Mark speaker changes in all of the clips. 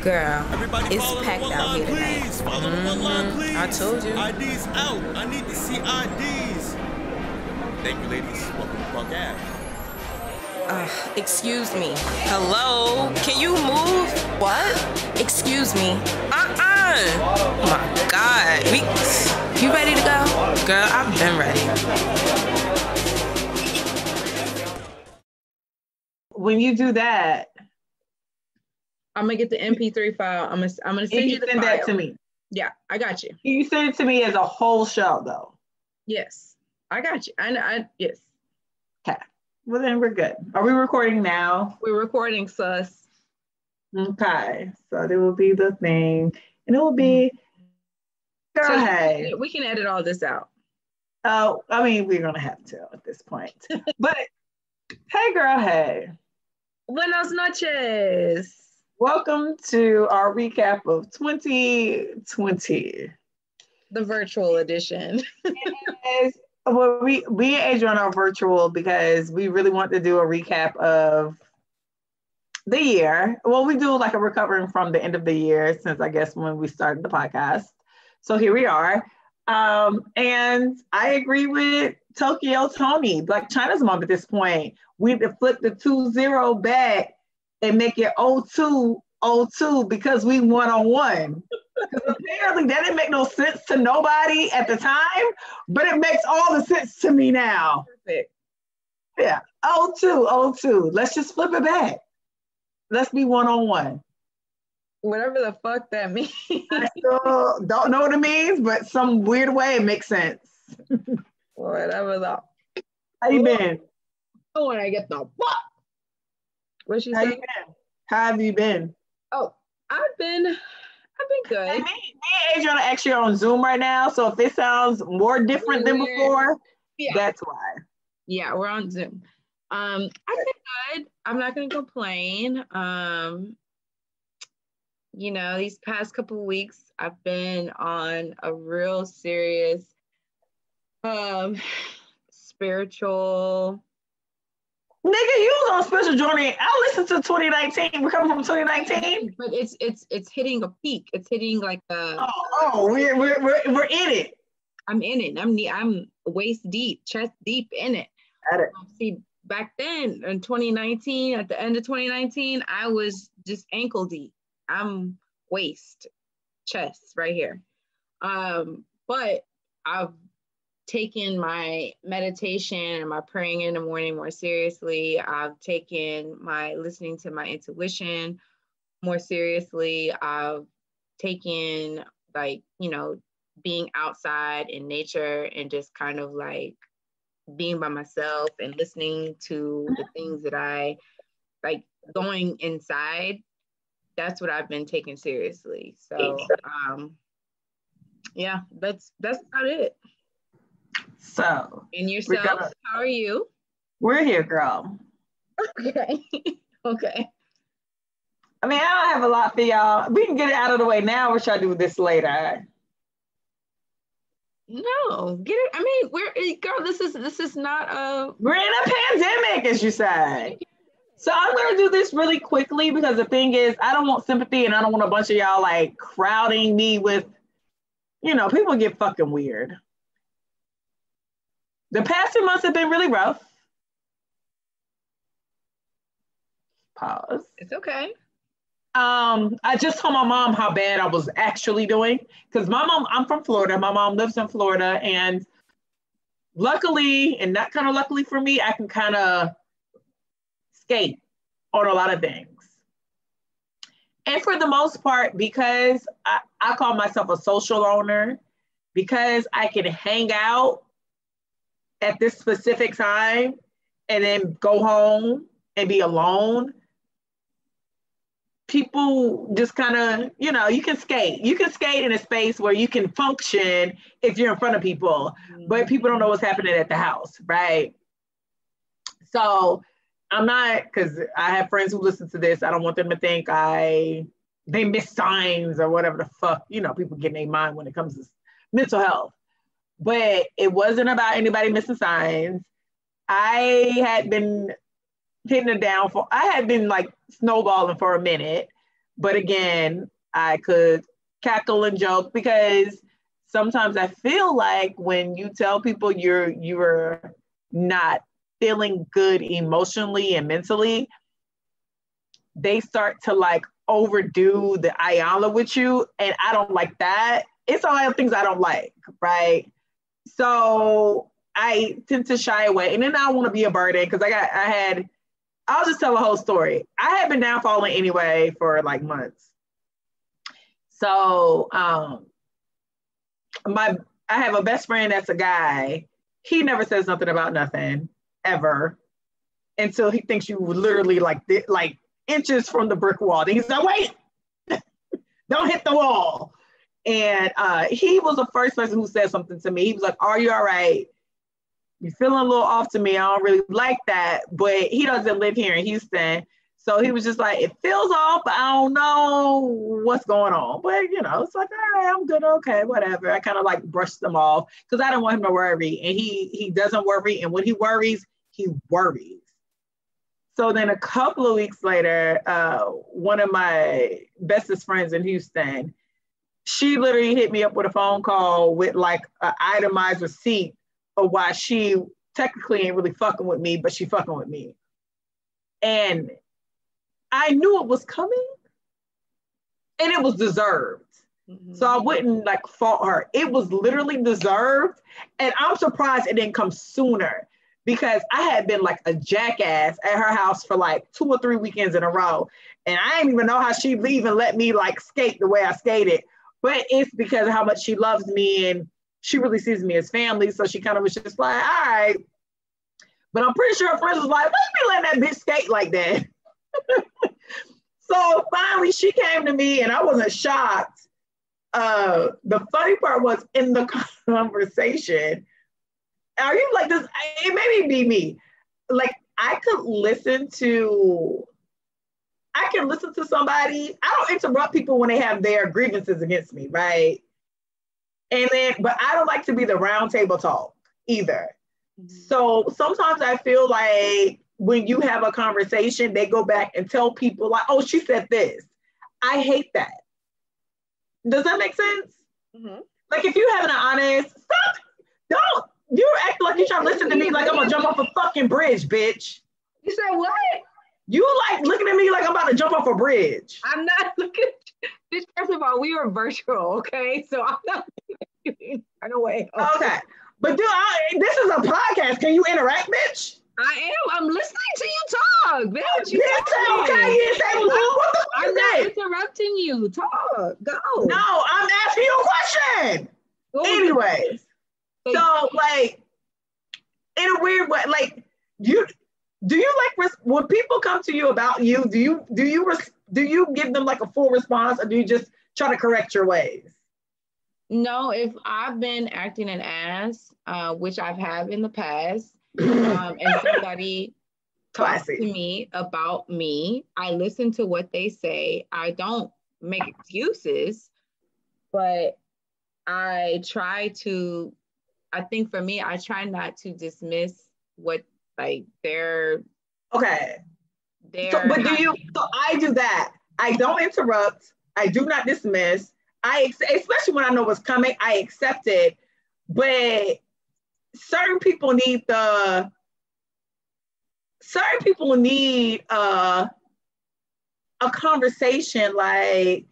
Speaker 1: Girl,
Speaker 2: Everybody
Speaker 1: it's
Speaker 2: follow the
Speaker 1: packed
Speaker 2: one
Speaker 1: out
Speaker 2: line,
Speaker 1: here tonight.
Speaker 2: please. Follow the one line, please.
Speaker 1: I told you.
Speaker 2: IDs out. I need to see IDs. Thank you, ladies. Welcome to Park Ave.
Speaker 1: Excuse me. Hello? Can you move? What? Excuse me. Oh my God. You ready to go? Girl, I've been ready.
Speaker 3: When you do that,
Speaker 4: I'm gonna get the MP3 file. I'm gonna send you the
Speaker 3: send
Speaker 4: file.
Speaker 3: that to me.
Speaker 4: Yeah, I got you.
Speaker 3: You send it to me as a whole show, though.
Speaker 4: Yes, I got you. Yes.
Speaker 3: Okay. Well, then we're good. Are we recording now?
Speaker 4: We're recording, sus.
Speaker 3: Okay. So there will be the thing, and it will be. Girl,
Speaker 4: So
Speaker 3: hey.
Speaker 4: we can edit all this out.
Speaker 3: Oh, I mean, we're gonna have to at this point. But hey, girl, hey.
Speaker 4: Buenas noches.
Speaker 3: Welcome to our recap of 2020.
Speaker 4: The virtual edition.
Speaker 3: Yes. Well, we and Adrian are virtual because we really want to do a recap of the year. Well, we do like a recovering from the end of the year since I guess when we started the podcast. So here we are. And I agree with Tokyo Tony, Black China's mom at this point. We need to flip the 2-0 back and make it 0-2 because we one-on-one. Because apparently that didn't make no sense to nobody at the time, but it makes all the sense to me now.
Speaker 4: Perfect.
Speaker 3: Yeah, 0-2. Let's just flip it back. Let's be one-on-one.
Speaker 4: Whatever the fuck that means.
Speaker 3: I still don't know what it means, but some weird way it makes sense.
Speaker 4: Whatever the.
Speaker 3: How you been?
Speaker 4: Oh, when I get the fuck. What she
Speaker 3: How you
Speaker 4: say?
Speaker 3: been? How have you been?
Speaker 4: Oh, I've been good.
Speaker 3: Hey, me and Adrian are actually on Zoom right now, so if it sounds more different than before, that's why.
Speaker 4: Yeah, we're on Zoom. I've been good. I'm not gonna complain. You know, these past couple of weeks, I've been on a real serious spiritual.
Speaker 3: Nigga, you was on special journey. I listened to 2019. We're coming from 2019.
Speaker 4: But it's hitting a peak. It's hitting like a.
Speaker 3: We're in it.
Speaker 4: I'm in it. I'm waist deep, chest deep in it. See, back then in 2019, at the end of 2019, I was just ankle deep. I'm waist, chest right here. But I've taken my meditation and my praying in the morning more seriously. I've taken my listening to my intuition more seriously. I've taken being outside in nature and just kind of like being by myself and listening to the things that I like, going inside. That's what I've been taking seriously. So yeah, that's about it.
Speaker 3: So,
Speaker 4: and yourself, how are you?
Speaker 3: We're here, girl.
Speaker 4: Okay. Okay.
Speaker 3: I mean, I don't have a lot for y'all. We can get it out of the way now, or should I do this later?
Speaker 4: No, get it. I mean, this is not a.
Speaker 3: We're in a pandemic, as you said. So I'm gonna do this really quickly because the thing is, I don't want sympathy and I don't want a bunch of y'all like crowding me with, people get fucking weird. The past 2 months have been really rough. Pause.
Speaker 4: It's okay.
Speaker 3: I just told my mom how bad I was actually doing because I'm from Florida. My mom lives in Florida, and luckily, and not kind of luckily for me, I can kind of skate on a lot of things. And for the most part, because I call myself a social owner, because I can hang out at this specific time and then go home and be alone, people just kind of, you can skate. You can skate in a space where you can function if you're in front of people, but people don't know what's happening at the house, right? So I'm not, because I have friends who listen to this, I don't want them to think they miss signs or whatever the fuck, people get in their mind when it comes to mental health. But it wasn't about anybody missing signs. I had been hitting it down I had been like snowballing for a minute, But again, I could cackle and joke because sometimes I feel like when you tell people you're not feeling good emotionally and mentally, they start to like overdo the Ayala with you. And I don't like that. It's all the things I don't like, right? So I tend to shy away. And then I want to be a burden because I'll just tell a whole story. I had been down falling anyway for like months. So I have a best friend that's a guy. He never says nothing about nothing ever until he thinks you literally like inches from the brick wall. Then he's like, wait, don't hit the wall. And he was the first person who said something to me. He was like, are you all right? You're feeling a little off to me. I don't really like that. But he doesn't live here in Houston. So he was just like, it feels off, but I don't know what's going on. But, you know, it's like, all right, I'm good. Okay, whatever. I kind of like brushed them off because I don't want him to worry. And he doesn't worry. And when he worries, he worries. So then a couple of weeks later, one of my bestest friends in Houston, she literally hit me up with a phone call with like an itemized receipt of why she technically ain't really fucking with me, but she fucking with me. And I knew it was coming and it was deserved. Mm-hmm. So I wouldn't like fault her. It was literally deserved. And I'm surprised it didn't come sooner because I had been like a jackass at her house for like 2 or 3 weekends in a row. And I didn't even know how she even let me like skate the way I skated. But it's because of how much she loves me and she really sees me as family. So she kind of was just like, all right. But I'm pretty sure her friends was like, why you be letting that bitch skate like that? So finally she came to me and I wasn't shocked. The funny part was in the conversation, are you like this? It made me be me. Like I can listen to somebody. I don't interrupt people when they have their grievances against me, right? But I don't like to be the round table talk either. Mm-hmm. So sometimes I feel like when you have a conversation, they go back and tell people like, oh, she said this. I hate that. Does that make sense? Mm-hmm. Like if you're having an honest, don't, you're acting like you're trying to listen to me like I'm gonna jump off a fucking bridge, bitch.
Speaker 4: You said what?
Speaker 3: You like looking at me like I'm about to jump off a bridge.
Speaker 4: I'm not looking at you. Bitch, first of all, we were virtual, okay? So I'm not looking at you in a way.
Speaker 3: Okay. But dude, this is a podcast. Can you interact, bitch?
Speaker 4: I am. I'm listening to you talk, bitch. I'm not interrupting you. Talk. Go.
Speaker 3: No, I'm asking you a question. Anyways, so like in a weird way, like do you like when people come to you about you? Do you give them like a full response, or do you just try to correct your ways?
Speaker 4: No, if I've been acting an ass, which I've have in the past, and somebody talks to me about me, I listen to what they say. I don't make excuses, but I think for me, I try not to dismiss what like they're
Speaker 3: okay. So I do that. I don't interrupt. I do not dismiss. Especially when I know what's coming, I accept it. But certain people need a conversation like,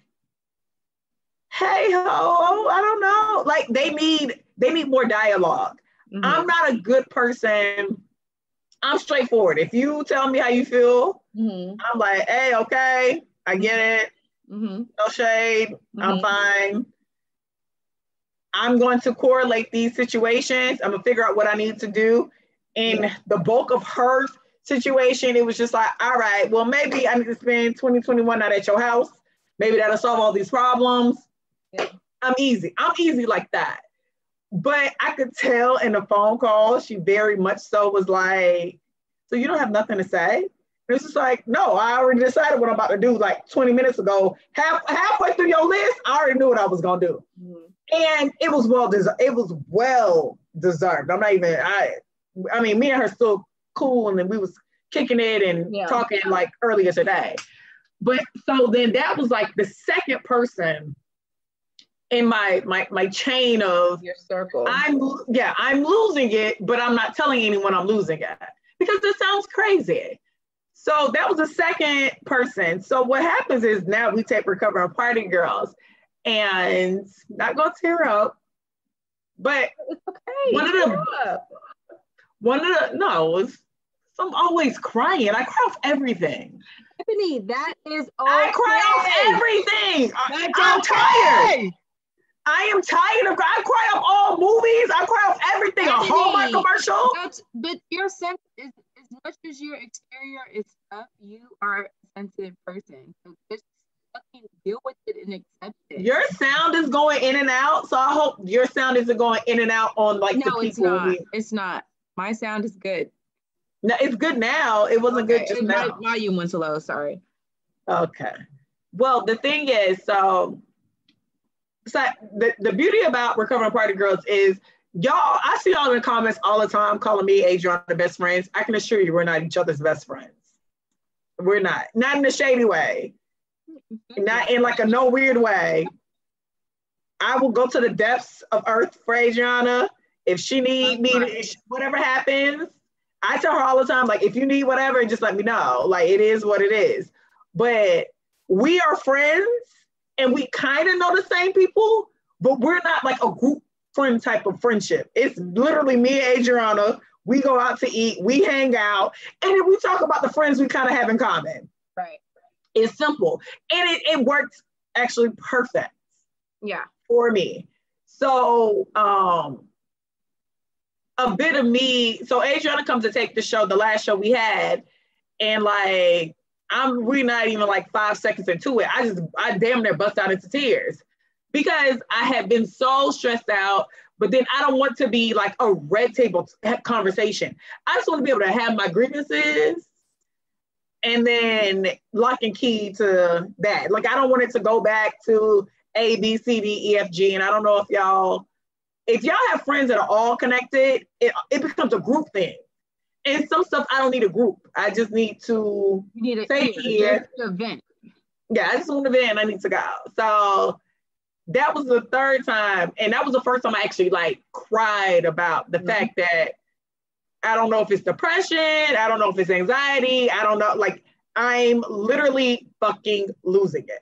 Speaker 3: hey ho, I don't know. Like they need more dialogue. Mm-hmm. I'm not a good person. I'm straightforward. If you tell me how you feel, mm-hmm. I'm like, hey, okay, I get it. Mm-hmm. No shade. Mm-hmm. I'm fine. I'm going to correlate these situations. I'm gonna figure out what I need to do. In the bulk of her situation, it was just like, all right, well, maybe I need to spend 2021 out at your house. Maybe that'll solve all these problems. Yeah. I'm easy like that. But I could tell in the phone call, she very much so was like, so you don't have nothing to say? It's just like, no, I already decided what I'm about to do like 20 minutes ago. Halfway through your list, I already knew what I was gonna do. Mm-hmm. And it was well deserved. I'm not even, I mean, me and her still cool, and then we was kicking it and talking like earlier today. But so then that was like the second person in my chain of
Speaker 4: your circle.
Speaker 3: I'm losing it, but I'm not telling anyone I'm losing it because it sounds crazy. So that was the second person. So what happens is now we take Recovering Party Girls, and not gonna tear up, but
Speaker 4: it's okay.
Speaker 3: I'm always crying. I cry off everything.
Speaker 4: Ebony, that is okay.
Speaker 3: I cry off everything. I'm tired. I am tired of I cry off all movies. I cry off everything. A Hallmark commercial.
Speaker 4: But your sense is, as much as your exterior is tough, you are a sensitive person. So just fucking deal with it and accept it.
Speaker 3: Your sound is going in and out, so I hope your sound isn't going in and out on like the people.
Speaker 4: It's not. It's not. My sound is good.
Speaker 3: No, it's good now. It wasn't good just now.
Speaker 4: My volume went so low. Sorry.
Speaker 3: Okay. Well, the thing is, so the beauty about Recovering Party Girls is y'all, I see y'all in the comments all the time calling me, Adriana, the best friends. I can assure you we're not each other's best friends. We're not in a shady way, not in like a no weird way. I will go to the depths of earth for Adriana. If she need me, whatever happens, I tell her all the time, like, if you need whatever, just let me know. Like, it is what it is. But we are friends and we kind of know the same people, but we're not like a group friend type of friendship. It's literally me and Adriana. We go out to eat, we hang out, and then we talk about the friends we kind of have in common.
Speaker 4: Right.
Speaker 3: It's simple. And it works actually perfect.
Speaker 4: Yeah.
Speaker 3: For me. So, a bit of me, so Adriana comes to take the show, the last show we had, and like, we're not even like 5 seconds into it. I damn near bust out into tears because I had been so stressed out, but then I don't want to be like a red table conversation. I just want to be able to have my grievances and then lock and key to that. Like, I don't want it to go back to A, B, C, D, E, F, G. And I don't know if y'all have friends that are all connected, it becomes a group thing. And some stuff, I don't need a group. I just need to say here.
Speaker 4: Event.
Speaker 3: Yeah, I just want to vent. I need to go. So that was the third time. And that was the first time I actually like cried about the fact that I don't know if it's depression. I don't know if it's anxiety. I don't know. Like, I'm literally fucking losing it.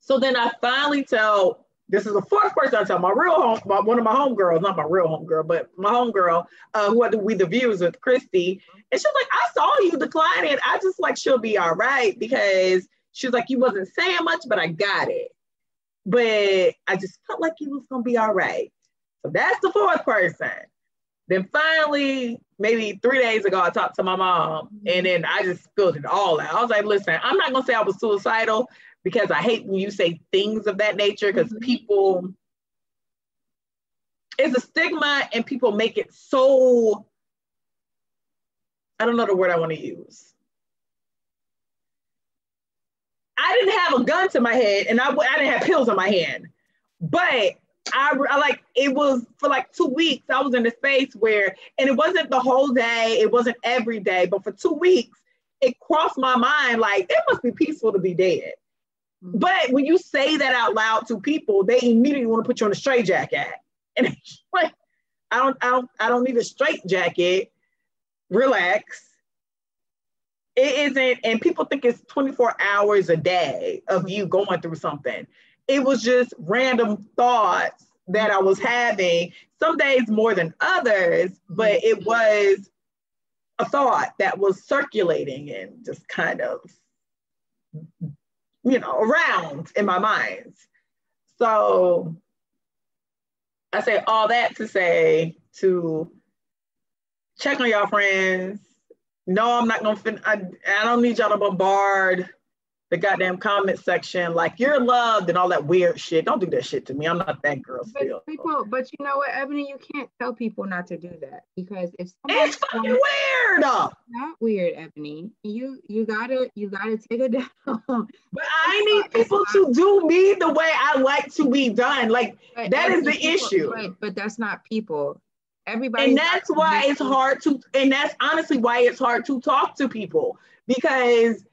Speaker 3: So then I finally tell, this is the fourth person I tell, one of my homegirls, not my real homegirl, but my homegirl, who had We the Views with Christy. And she was like, I saw you decline it. I just like, she'll be all right, because she was like, you wasn't saying much, but I got it. But I just felt like you was gonna be all right. So that's the fourth person. Then finally, maybe 3 days ago, I talked to my mom, and then I just spilled it all out. I was like, listen, I'm not gonna say I was suicidal, because I hate when you say things of that nature, because people, it's a stigma and people make it so, I don't know the word I want to use. I didn't have a gun to my head and I didn't have pills in my hand, but I like, it was for like 2 weeks, I was in a space where, and it wasn't the whole day, it wasn't every day, but for 2 weeks, it crossed my mind, like, it must be peaceful to be dead. But when you say that out loud to people, they immediately want to put you on a straitjacket. And it's like, I don't need a straitjacket. Relax. It isn't, and people think it's 24 hours a day of you going through something. It was just random thoughts that I was having, some days more than others, but it was a thought that was circulating and just kind of, around in my mind. So I say all that to say, to check on y'all friends. No, I'm not gonna, I don't need y'all to bombard the goddamn comment section like you're loved and all that weird shit. Don't do that shit to me. I'm not that girl still.
Speaker 4: But you know what, Ebony, you can't tell people not to do that, because if
Speaker 3: it's fucking weird.
Speaker 4: Not weird, Ebony. You gotta take it down.
Speaker 3: But I need people to do me the way I like to be done. Like, that is the issue.
Speaker 4: But that's not people. Everybody.
Speaker 3: And that's why it's hard to, and that's honestly why it's hard to talk to people, because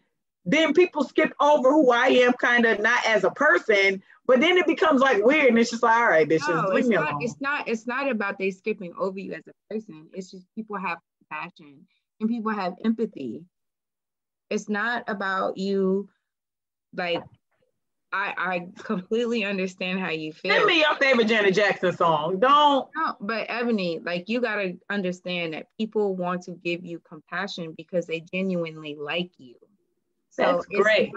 Speaker 3: then people skip over who I am, kind of not as a person, but then it becomes like weird, and it's just like, all right, bitches,
Speaker 4: No,
Speaker 3: leave me alone.
Speaker 4: it's not about they skipping over you as a person. It's just people have compassion and people have empathy. It's not about you, like, I completely understand how you feel.
Speaker 3: Send me your favorite Janet Jackson song. Don't.
Speaker 4: No, but Ebony, like, you gotta understand that people want to give you compassion because they genuinely like you. So
Speaker 3: That's great.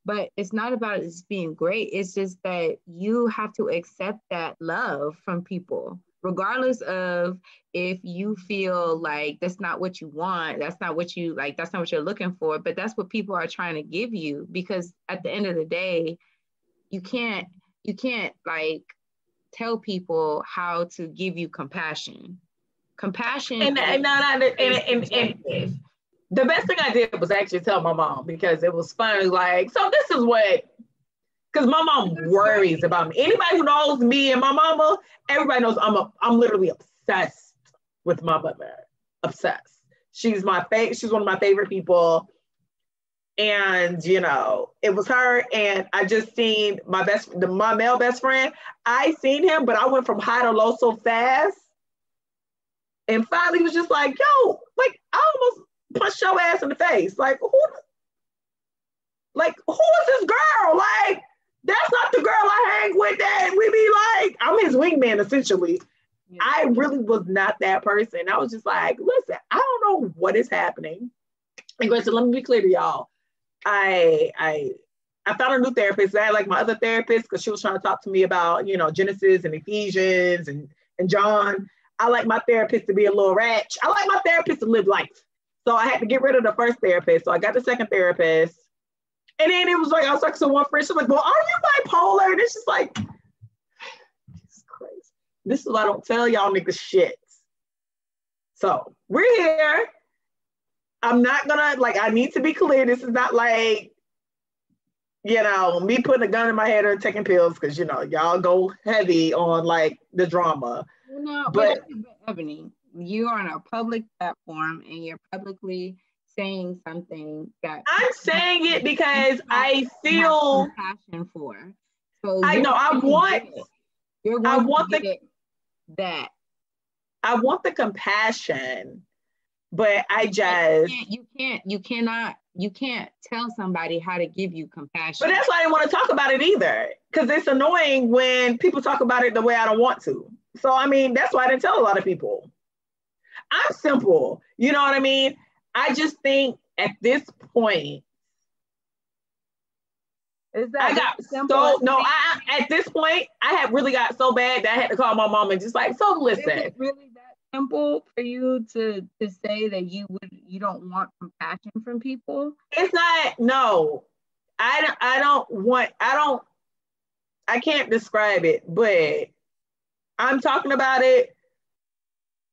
Speaker 4: But it's not about it being great. It's just that you have to accept that love from people, regardless of if you feel like that's not what you want, that's not what you like, that's not what you're looking for, but that's what people are trying to give you. Because at the end of the day, you can't like tell people how to give you compassion. Compassion
Speaker 3: And the best thing I did was actually tell my mom, because it was funny. Like, so this is what, because my mom worries about me. Anybody who knows me and my mama, everybody knows I'm literally obsessed with my mother. Obsessed. She's one of my favorite people. And you know, it was her, and I just seen my male best friend. I seen him, but I went from high to low so fast. And finally was just like, yo, like, I almost punched your ass in the face. Like, who is this girl? Like, that's not the girl I hang with, that we be like, I'm his wingman, essentially. Yeah. I really was not that person. I was just like, listen, I don't know what is happening. And Grace, let me be clear to y'all. I found a new therapist. I had like my other therapist, because she was trying to talk to me about, you know, Genesis and Ephesians and John. I like my therapist to be a little ratchet. I like my therapist to live life. So I had to get rid of the first therapist. So I got the second therapist. And then it was like, I was talking to one friend. She's like, well, are you bipolar? And it's just like, it's crazy. This is why I don't tell y'all niggas shit. So we're here. I'm not gonna, like, I need to be clear. This is not like, you know, me putting a gun in my head or taking pills, because, you know, y'all go heavy on like the drama.
Speaker 4: No, but Ebony, you're on a public platform and you're publicly saying something that
Speaker 3: I'm saying it because I feel
Speaker 4: compassion for. So
Speaker 3: I know I want the compassion, but I just
Speaker 4: you can't tell somebody how to give you compassion.
Speaker 3: But that's why I didn't want to talk about it either, because it's annoying when people talk about it the way I don't want to. So I mean, that's why I didn't tell a lot of people. I'm simple, you know what I mean? I just think at this point, at this point, I had really got so bad that I had to call my mom and just like, so listen.
Speaker 4: Is it really that simple for you to say that you don't want compassion from people?
Speaker 3: It's not, no. I can't describe it, but I'm talking about it,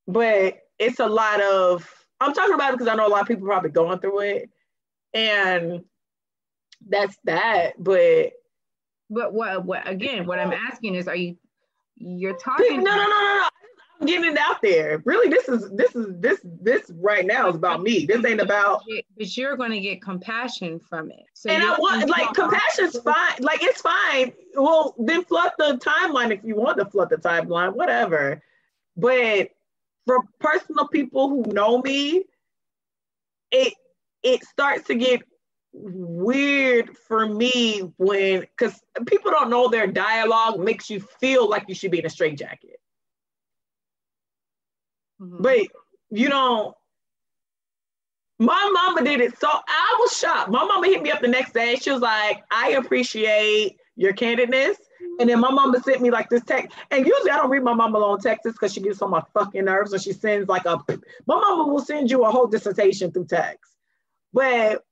Speaker 3: but it's a lot of, I'm talking about it because I know a lot of people probably going through it, and that's that. But
Speaker 4: what again? What I'm asking is, you're talking?
Speaker 3: No. I'm getting it out there. Really, this right now is about me. This ain't about.
Speaker 4: But you're going to get compassion from it. So
Speaker 3: and I want, like, compassion's fine. Like, it's fine. Well, then flood the timeline if you want to flood the timeline, whatever. But for personal people who know me, it starts to get weird for me when, because people don't know their dialogue makes you feel like you should be in a straitjacket. Mm-hmm. But you know, my mama did it, so I was shocked. My mama hit me up the next day. She was like, I appreciate your candidness. And then my mama sent me like this text. And usually I don't read my mama alone texts because she gets on my fucking nerves. And she sends like my mama will send you a whole dissertation through text. But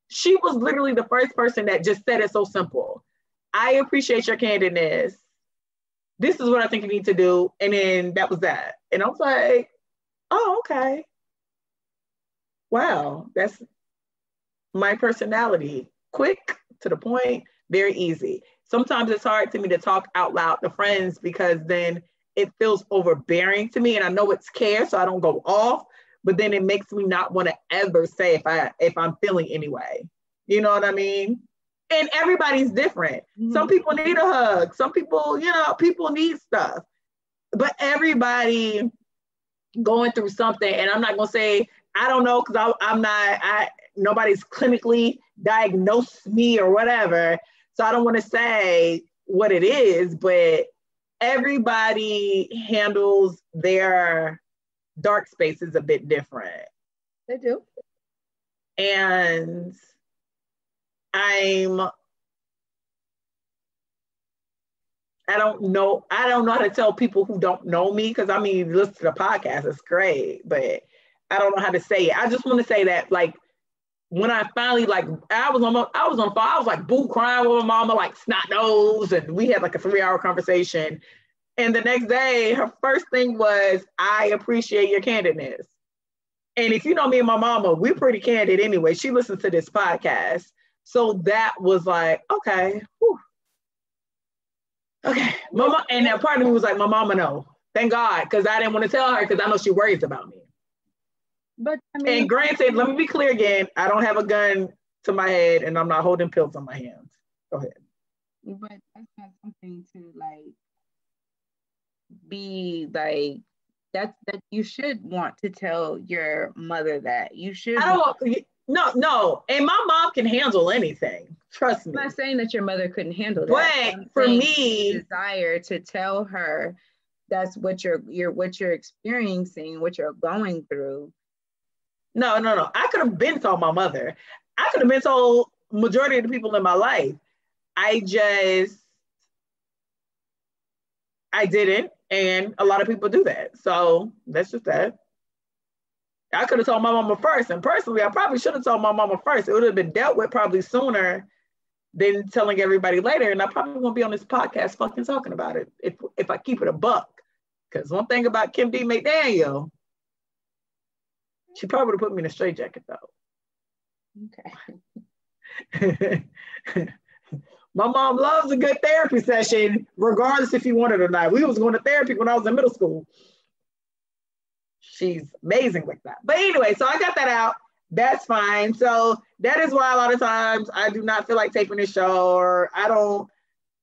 Speaker 3: she was literally the first person that just said it so simple. I appreciate your candidness. This is what I think you need to do. And then that was that. And I was like, oh, okay. Wow, that's my personality. Quick, to the point, very easy. Sometimes it's hard to me to talk out loud to friends because then it feels overbearing to me, and I know it's care, so I don't go off, but then it makes me not want to ever say if I'm feeling anyway. You know what I mean? And everybody's different.
Speaker 4: Mhm.
Speaker 3: Some people need a hug. Some people, people need stuff. But everybody going through something, and I'm not gonna say I don't know because I'm not. Nobody's clinically diagnosed me or whatever, so I don't want to say what it is. But everybody handles their dark spaces a bit different.
Speaker 4: They do.
Speaker 3: And I don't know how to tell people who don't know me, because I mean, listen to the podcast, it's great, but I don't know how to say it. I just want to say that, like, when I finally, like, I was on phone, I was like boo crying with my mama, like snot nose, and we had like a 3-hour conversation. And the next day, her first thing was, I appreciate your candidness. And if you know me and my mama, we're pretty candid anyway. She listens to this podcast. So that was like, okay, whew. Okay. Mama, and that part of me was like, my mama know. Thank God, because I didn't want to tell her because I know she worries about me.
Speaker 4: But I mean,
Speaker 3: And granted, let me be clear again, I don't have a gun to my head and I'm not holding pills on my hands. Go ahead.
Speaker 4: but that's not something to like be like that you should want to tell your mother that. You should.
Speaker 3: No. And my mom can handle anything. Trust me.
Speaker 4: I'm not saying that your mother couldn't handle that.
Speaker 3: But for me,
Speaker 4: desire to tell her that's what you're experiencing, what you're going through.
Speaker 3: No. I could have been told my mother. I could have been told majority of the people in my life. I didn't, and a lot of people do that. So that's just that. I could have told my mama first, and personally, I probably should have told my mama first. It would have been dealt with probably sooner than telling everybody later, and I probably won't be on this podcast fucking talking about it if I keep it a buck. Because one thing about Kim D. McDaniel, she probably would have put me in a straitjacket though.
Speaker 4: Okay.
Speaker 3: My mom loves a good therapy session, regardless if you want it or not. We was going to therapy when I was in middle school. She's amazing with that. But anyway, so I got that out. That's fine. So that is why a lot of times I do not feel like taping this show, or I don't,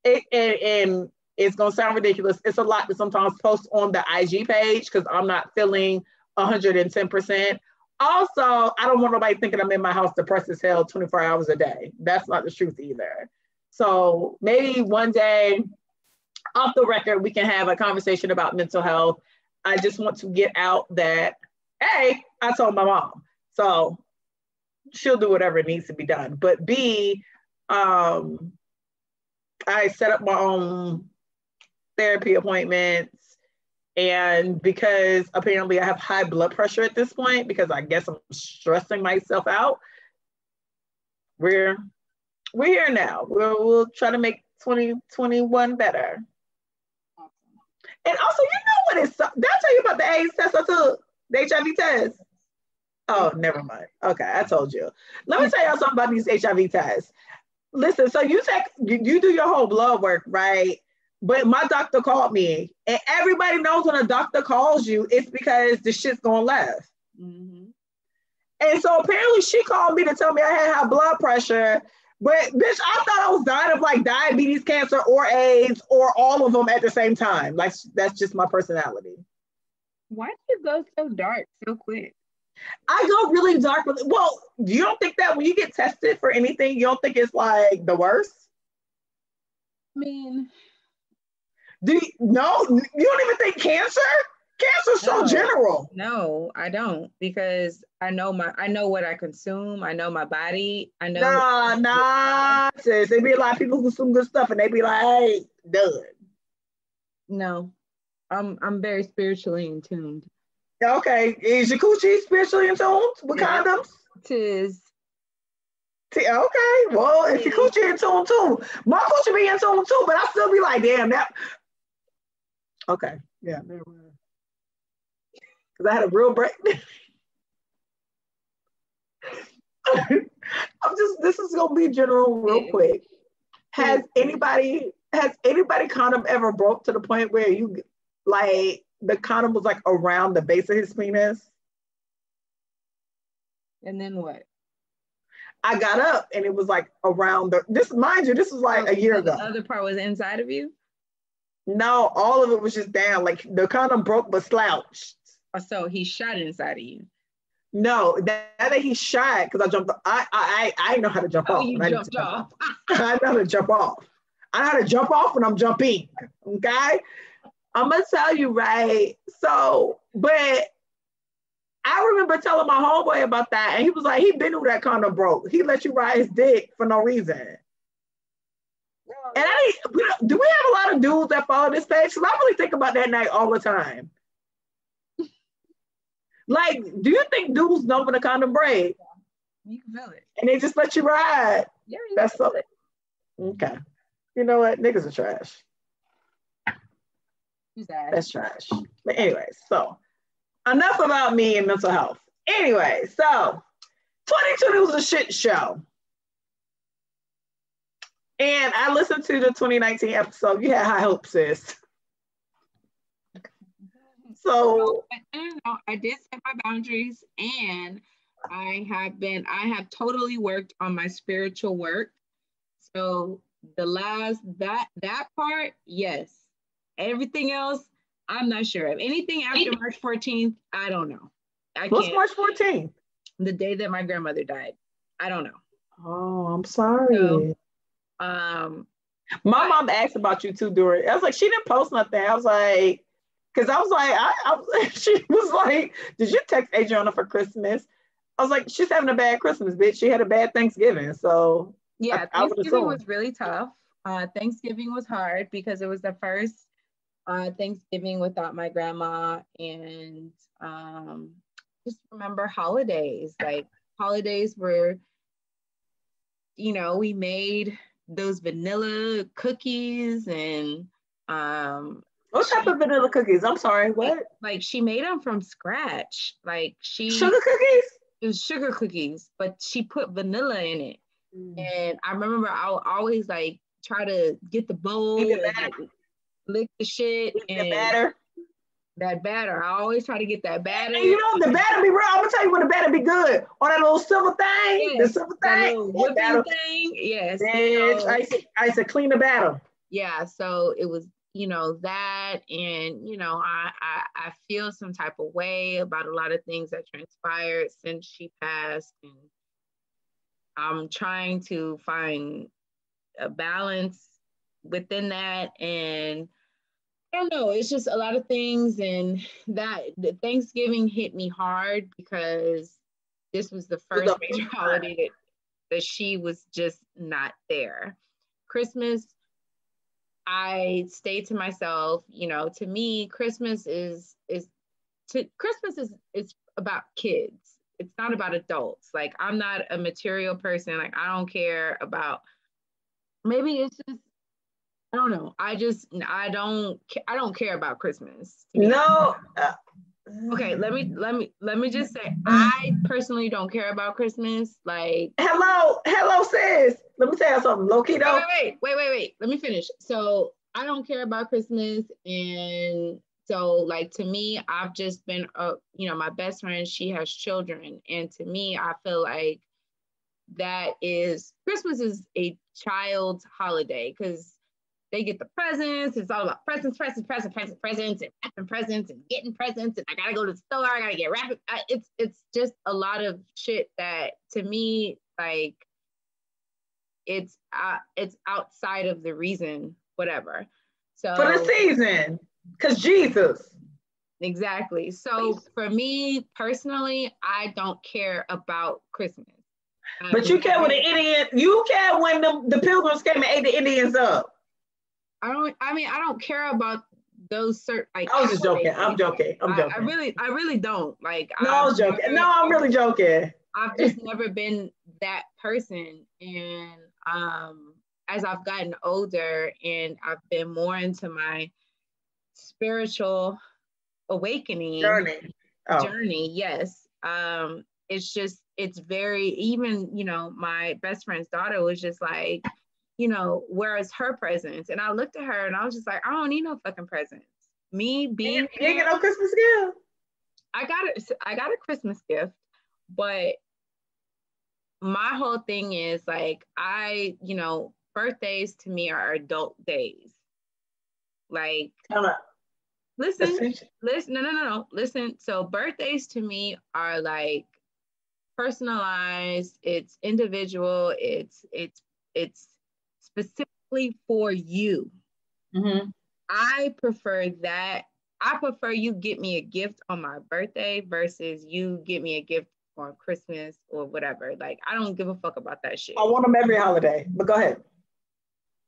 Speaker 3: and it's going to sound ridiculous. It's a lot to sometimes post on the IG page because I'm not feeling 110%. Also, I don't want nobody thinking I'm in my house depressed as hell 24 hours a day. That's not the truth either. So maybe one day off the record, we can have a conversation about mental health. I just want to get out that, A, I told my mom. So she'll do whatever needs to be done. But B, I set up my own therapy appointments. And because apparently I have high blood pressure at this point, because I guess I'm stressing myself out, we're here now. We'll try to make 2021 better. And also, you know what is, did I tell you about the AIDS test I took? The HIV test? Oh, never mind. Okay, I told you. Let me tell y'all something about these HIV tests. Listen, so you do your whole blood work, right? But my doctor called me, and everybody knows when a doctor calls you, it's because the shit's going left.
Speaker 4: Mm-hmm.
Speaker 3: And so apparently she called me to tell me I had high blood pressure, but bitch, I thought I was dying of like diabetes, cancer, or AIDS, or all of them at the same time. Like, that's just my personality.
Speaker 4: Why do you go so dark so quick?
Speaker 3: I go really dark. Well, you don't think that when you get tested for anything, you don't think it's like the worst?
Speaker 4: I mean,
Speaker 3: no, you don't even think cancer? Cancer's so general.
Speaker 4: No, I don't, because I know what I consume. I know my body. I know.
Speaker 3: Nah, sis. There be a lot of people who consume good stuff, and they be like, "Hey, done."
Speaker 4: No, I'm very spiritually in tune.
Speaker 3: Okay, is your coochie spiritually in tune with condoms?
Speaker 4: Tis.
Speaker 3: Okay, well, if your coochie in tune too, my coochie be in tune too, but I still be like, damn, that. Okay, yeah, never mind. Because I had a real break. This is gonna be general real quick. Has anybody condom ever broke to the point where you like the condom was like around the base of his penis?
Speaker 4: And then what?
Speaker 3: I got up and it was like around this, mind you, this was like a year ago.
Speaker 4: The other part was inside of you?
Speaker 3: No, all of it was just down. Like the condom broke but slouched.
Speaker 4: So he shot inside of you.
Speaker 3: No, that he shot because I jumped. I know how to jump off.
Speaker 4: You jumped off.
Speaker 3: I know how to jump off. I know how to jump off when I'm jumping. Okay, I'm gonna tell you, right? So, but I remember telling my homeboy about that, and he was like, he been knew that condom broke. He let you ride his dick for no reason. And do we have a lot of dudes that follow this page? Because I really think about that night all the time. Like, do you think dudes know when a condom break?
Speaker 4: You can feel it.
Speaker 3: And they just let you ride?
Speaker 4: Yeah,
Speaker 3: that's so. Okay. You know what? Niggas are trash. That's trash. But anyway, so enough about me and mental health. Anyway, so 2020 was a shit show. And I listened to the 2019 episode. You had high hopes, sis. So
Speaker 4: I did set my boundaries, and I have totally worked on my spiritual work. So that part, yes. Everything else, I'm not sure. If anything after March 14th, I don't know.
Speaker 3: What's March 14th?
Speaker 4: The day that my grandmother died. I don't know.
Speaker 3: Oh, I'm sorry.
Speaker 4: So,
Speaker 3: my mom asked about you too during. I was like, she didn't post nothing. I was like, because I was like, she was like, did you text Adriana for Christmas? I was like, she's having a bad Christmas, bitch. She had a bad Thanksgiving. So
Speaker 4: yeah, Thanksgiving was really tough. Thanksgiving was hard because it was the first Thanksgiving without my grandma, and just remember holidays. Like holidays were, we made those vanilla cookies and
Speaker 3: what type of vanilla cookies? I'm sorry, what?
Speaker 4: Like she made them from scratch. Like
Speaker 3: sugar cookies?
Speaker 4: It was sugar cookies, but she put vanilla in it. And I remember I would always like try to get the bowl and like, lick the shit and
Speaker 3: batter.
Speaker 4: That batter. I always try to get that batter.
Speaker 3: And the batter be real. I'm gonna tell you when the batter be good. On that little silver thing. Yes, the silver thing.
Speaker 4: Little whipping thing. Yes.
Speaker 3: Bitch, I used to clean the batter.
Speaker 4: Yeah. So it was, that, and I feel some type of way about a lot of things that transpired since she passed, and I'm trying to find a balance within that. And I don't know, it's just a lot of things. And that the Thanksgiving hit me hard because this was the first major holiday that she was just not there. Christmas, I stayed to myself. To me, Christmas is about kids. It's not about adults. Like, I'm not a material person. Like, I don't care about, maybe it's just, I don't know. I don't care about Christmas.
Speaker 3: No.
Speaker 4: Okay, let me just say, I personally don't care about Christmas. Like,
Speaker 3: hello, sis. Let me tell you something. Low key though.
Speaker 4: Wait. Let me finish. So I don't care about Christmas, and so like to me, I've just been, my best friend. She has children, and to me, I feel like Christmas is a child's holiday because they get the presents. It's all about presents, and wrapping presents and getting presents. And I gotta go to the store. I gotta get wrapped. It's just a lot of shit that to me, like, it's outside of the reason, whatever. So
Speaker 3: for the season, because Jesus.
Speaker 4: Exactly. So for me personally, I don't care about Christmas.
Speaker 3: But you care when the Indians. You care when the Pilgrims came and ate the Indians up. I
Speaker 4: don't care about those certain. Like,
Speaker 3: I was just joking. I'm joking.
Speaker 4: I really don't. Like,
Speaker 3: no, I was joking. No, I'm really joking.
Speaker 4: I've just never been that person, and as I've gotten older and I've been more into my spiritual awakening journey, yes. It's very, even, my best friend's daughter was just like, where is her presents? And I looked at her and I was just like, I don't need no fucking presents. Me being,
Speaker 3: you didn't get no Christmas gift.
Speaker 4: I got a Christmas gift, but my whole thing is like, birthdays to me are adult days. Like, listen, no. Listen. So birthdays to me are like personalized. It's individual. It's specifically for you.
Speaker 3: Mm-hmm.
Speaker 4: I prefer that. I prefer you get me a gift on my birthday versus you get me a gift on Christmas or whatever. Like, I don't give a fuck about that shit.
Speaker 3: I want them every holiday, but go ahead.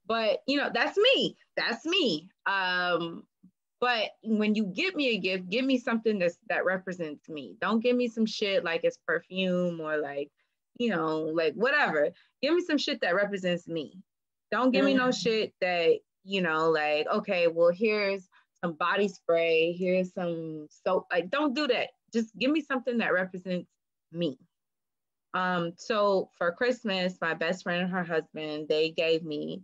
Speaker 4: But that's me. That's me. But when you give me a gift, give me something that represents me. Don't give me some shit like it's perfume or like, like whatever. Give me some shit that represents me. Don't give me no shit that, like, okay, well, here's some body spray, here's some soap. Like, don't do that. Just give me something that represents me. So for Christmas, my best friend and her husband, they gave me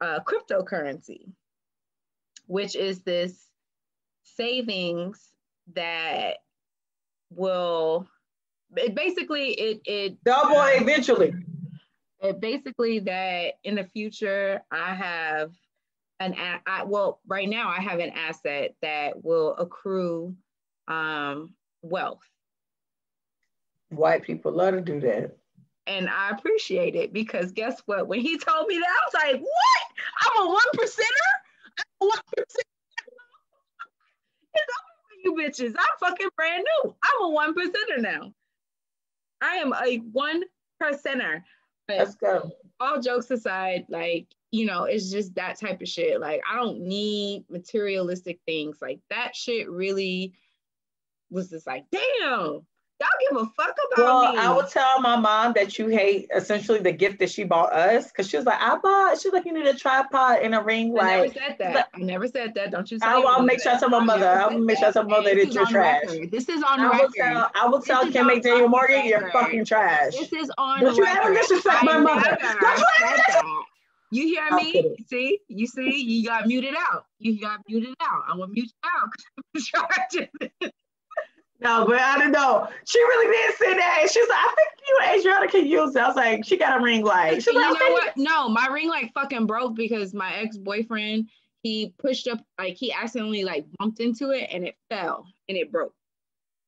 Speaker 4: cryptocurrency, which is this savings that will it
Speaker 3: double eventually.
Speaker 4: It basically that in the future I have right now I have an asset that will accrue wealth.
Speaker 3: White people love to do that.
Speaker 4: And I appreciate it because guess what? When he told me that, I was like, what? I'm a 1%er? I'm a 1%er? It's over for you bitches. I'm fucking brand new. I'm a 1%er now. I am a 1%er. But
Speaker 3: let's go.
Speaker 4: All jokes aside, like, it's just that type of shit. Like, I don't need materialistic things. Like, that shit really was just like, damn. Y'all give a fuck about me.
Speaker 3: I would tell my mom that you hate essentially the gift that she bought us because she was like, she's like, you need a tripod and a ring light.
Speaker 4: I never said that. I never said that. Don't you say
Speaker 3: I'll make sure I tell my mother. I'll make sure I tell my mother that you're trash.
Speaker 4: This is on record.
Speaker 3: I will tell Kim McDaniel Morgan you're fucking trash.
Speaker 4: This is on record.
Speaker 3: Don't you ever disrespect my mother. Don't you ever
Speaker 4: You hear me? See? You see? You got muted out. I'm going to mute you out.
Speaker 3: No, but I don't know. She really did say that. And she was like, I think you and Adriana can use it. I was like, she got a ring light. She's like,
Speaker 4: you know what? No, my ring light fucking broke because my ex-boyfriend, he pushed up, like he accidentally like bumped into it and it fell and it broke.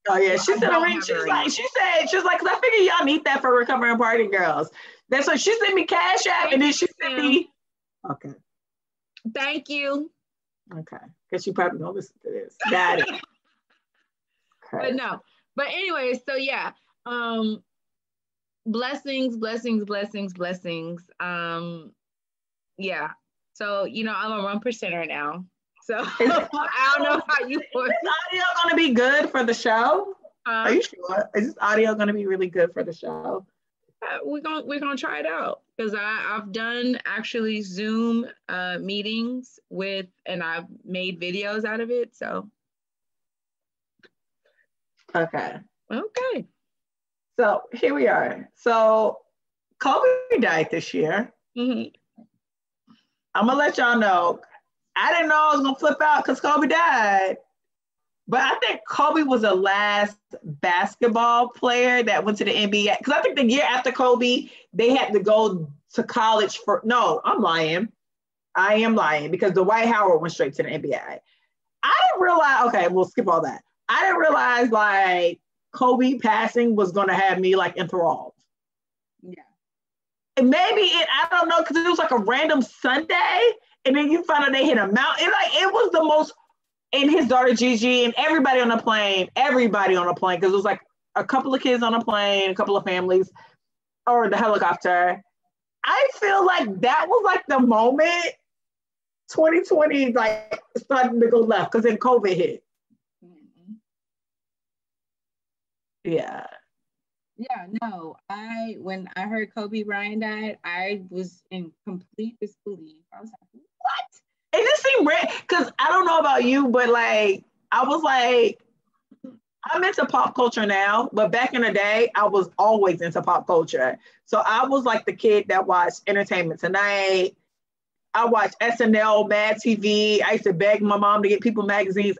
Speaker 3: Oh yeah, she said a ring. She was like, because I figure y'all need that for recovering party girls. That's what she sent me Cash App and then she sent me. Okay.
Speaker 4: Thank you.
Speaker 3: Okay. Because she probably don't listen to this. Got it.
Speaker 4: But no, but anyways, so yeah, blessings. Yeah, so I'm a 1%er now. So I don't know how you. Is this
Speaker 3: audio gonna be good for the show? Are you sure? Is this audio gonna be really good for the show?
Speaker 4: We're gonna try it out because I've done actually Zoom meetings and I've made videos out of it. So.
Speaker 3: Okay.
Speaker 4: So
Speaker 3: here we are. So Kobe died this year.
Speaker 4: Mm-hmm.
Speaker 3: I'm gonna let y'all know. I didn't know I was gonna flip out because Kobe died. But I think Kobe was the last basketball player that went to the NBA. Because I think the year after Kobe, they had to go to college no, I'm lying. I am lying because Dwight Howard went straight to the NBA. I didn't realize, okay, we'll skip all that. I didn't realize like Kobe passing was gonna have me like enthralled.
Speaker 4: Yeah.
Speaker 3: And maybe I don't know, because it was like a random Sunday, and then you find out they hit a mountain. It was the most, and his daughter Gigi and everybody on the plane, because it was like a couple of kids on a plane, a couple of families, or the helicopter. I feel like that was like the moment 2020 like started to go left because then COVID hit. Yeah.
Speaker 4: Yeah, no. When I heard Kobe Bryant died, I was in complete disbelief. I was like, what?
Speaker 3: It just seemed rare because I don't know about you, but like I was like, I'm into pop culture now, but back in the day, I was always into pop culture. So I was like the kid that watched Entertainment Tonight. I watched SNL, Mad TV. I used to beg my mom to get People magazines.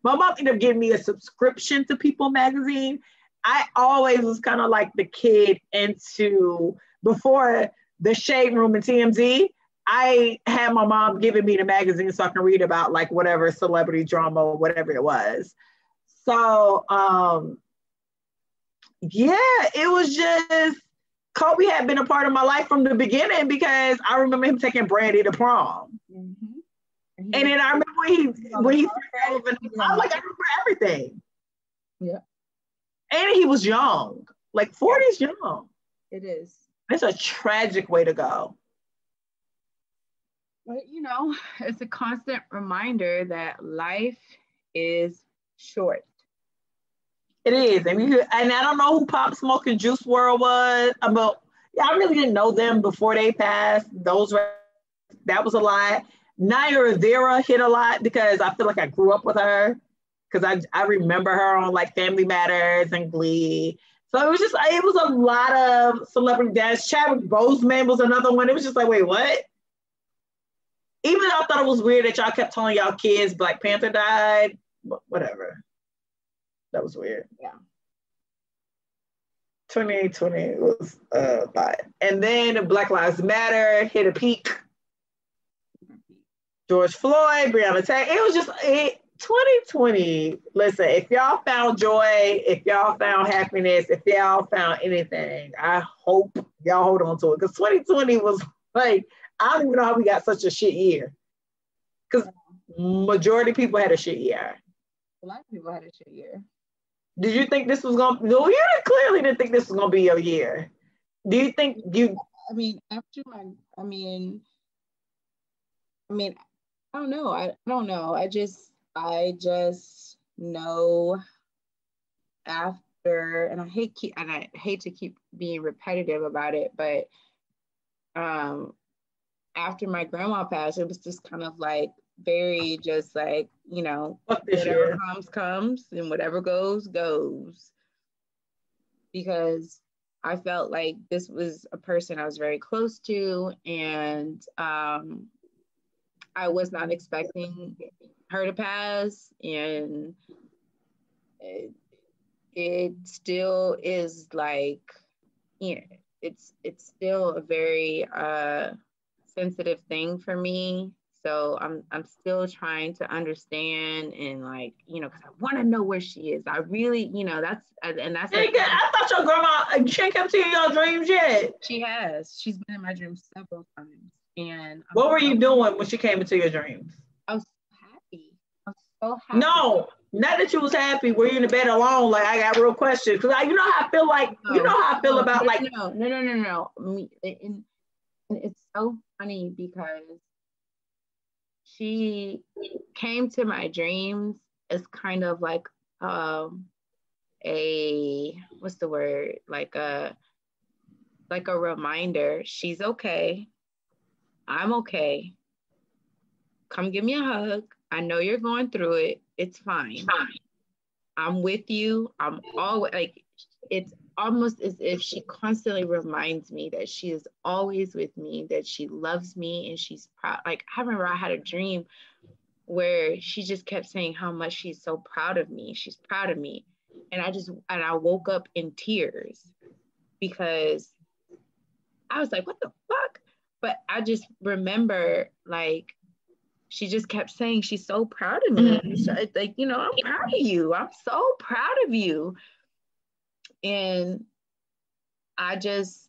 Speaker 3: My mom ended up giving me a subscription to People magazine. I always was kind of like the kid into, before the Shade Room and TMZ, I had my mom giving me the magazine so I can read about like whatever celebrity drama or whatever it was. So yeah, it was just, Kobe had been a part of my life from the beginning because I remember him taking Brandy to prom. Mm-hmm. And then I remember when he I was like, I remember everything.
Speaker 4: Yeah.
Speaker 3: And he was young. Like 40 is young.
Speaker 4: It is.
Speaker 3: It's a tragic way to go.
Speaker 4: But you know, it's a constant reminder that life is short.
Speaker 3: It is. And I don't know who Pop Smoke and Juice WRLD was. I really didn't know them before they passed. That was a lot. Naya Rivera hit a lot because I feel like I grew up with her, because I remember her on like Family Matters and Glee. So it was a lot of celebrity deaths. Chadwick Boseman was another one. It was just like, wait, what? Even though I thought it was weird that y'all kept telling y'all kids Black Panther died, but whatever. That was weird.
Speaker 4: Yeah.
Speaker 3: 2020 was bad. And then Black Lives Matter hit a peak. George Floyd, Breonna Taylor. It was just 2020. Listen, if y'all found joy, if y'all found happiness, if y'all found anything, I hope y'all hold on to it. Because 2020 was like, I don't even know how we got such a shit year. Because majority of people had a shit year.
Speaker 4: A lot of people had a shit year.
Speaker 3: Did you think this was going to, no, you clearly didn't think this was going to be your year. Do you think you,
Speaker 4: I mean, I don't know. I don't know. I just know after, and I hate to keep being repetitive about it, but after my grandma passed, it was just kind of like very just like, you know, whatever comes and whatever goes. Because I felt like this was a person I was very close to, and I was not expecting her to pass, and it still is like, you know, it's still a very sensitive thing for me. So I'm still trying to understand, and like, you know, because I want to know where she is. I really, you know, that's
Speaker 3: I thought your grandma, she ain't come to your dreams yet.
Speaker 4: She has. She's been in my dreams several times. And
Speaker 3: what were you doing when she came into your dreams?
Speaker 4: I was happy. I was so happy.
Speaker 3: No, not that you was happy. Were you in the bed alone? Like, I got real questions, because you know how I feel like, you know how I feel about like.
Speaker 4: No. And it's so funny because she came to my dreams as kind of like what's the word? Like a reminder. She's okay. I'm okay. Come give me a hug. I know you're going through it. It's fine. I'm with you. I'm always like, it's almost as if she constantly reminds me that she is always with me, that she loves me, and she's proud. Like, I remember I had a dream where she just kept saying how much she's so proud of me. She's proud of me. And I woke up in tears because I was like, what the fuck? But I just remember, like, she just kept saying she's so proud of me. So it's like, you know, I'm proud of you. I'm so proud of you. And I just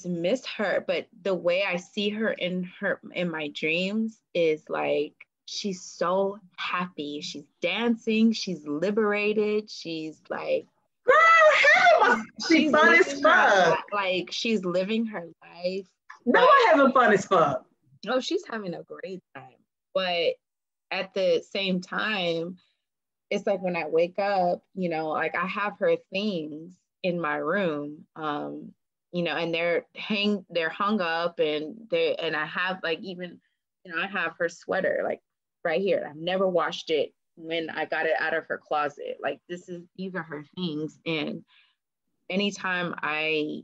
Speaker 4: miss her. But the way I see her in my dreams is like, she's so happy. She's dancing. She's liberated. She's like,
Speaker 3: girl, she's fun as fuck.
Speaker 4: Like, she's living her life.
Speaker 3: No, I having fun as fuck.
Speaker 4: Oh, she's having a great time. But at the same time, it's like when I wake up, you know, like I have her things in my room, you know, and they're hung up, and I have like, even, you know, I have her sweater like right here. I've never washed it when I got it out of her closet. Like, these are her things. And anytime I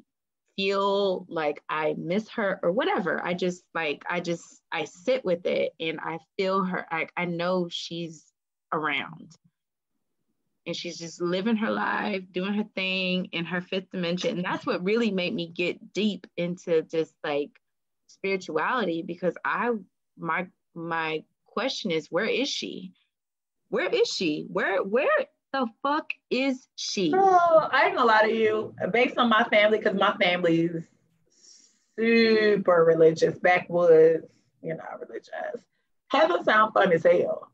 Speaker 4: feel like I miss her or whatever, I sit with it, and I feel her. I know she's around. and she's just living her life, doing her thing in her fifth dimension. And that's what really made me get deep into just like spirituality, because my question is, where is she? Where is she? Where the fuck is she?
Speaker 3: Oh, I ain't gonna lie to you. Based on my family, because my family's super religious, backwoods, religious. Heaven sound fun as hell.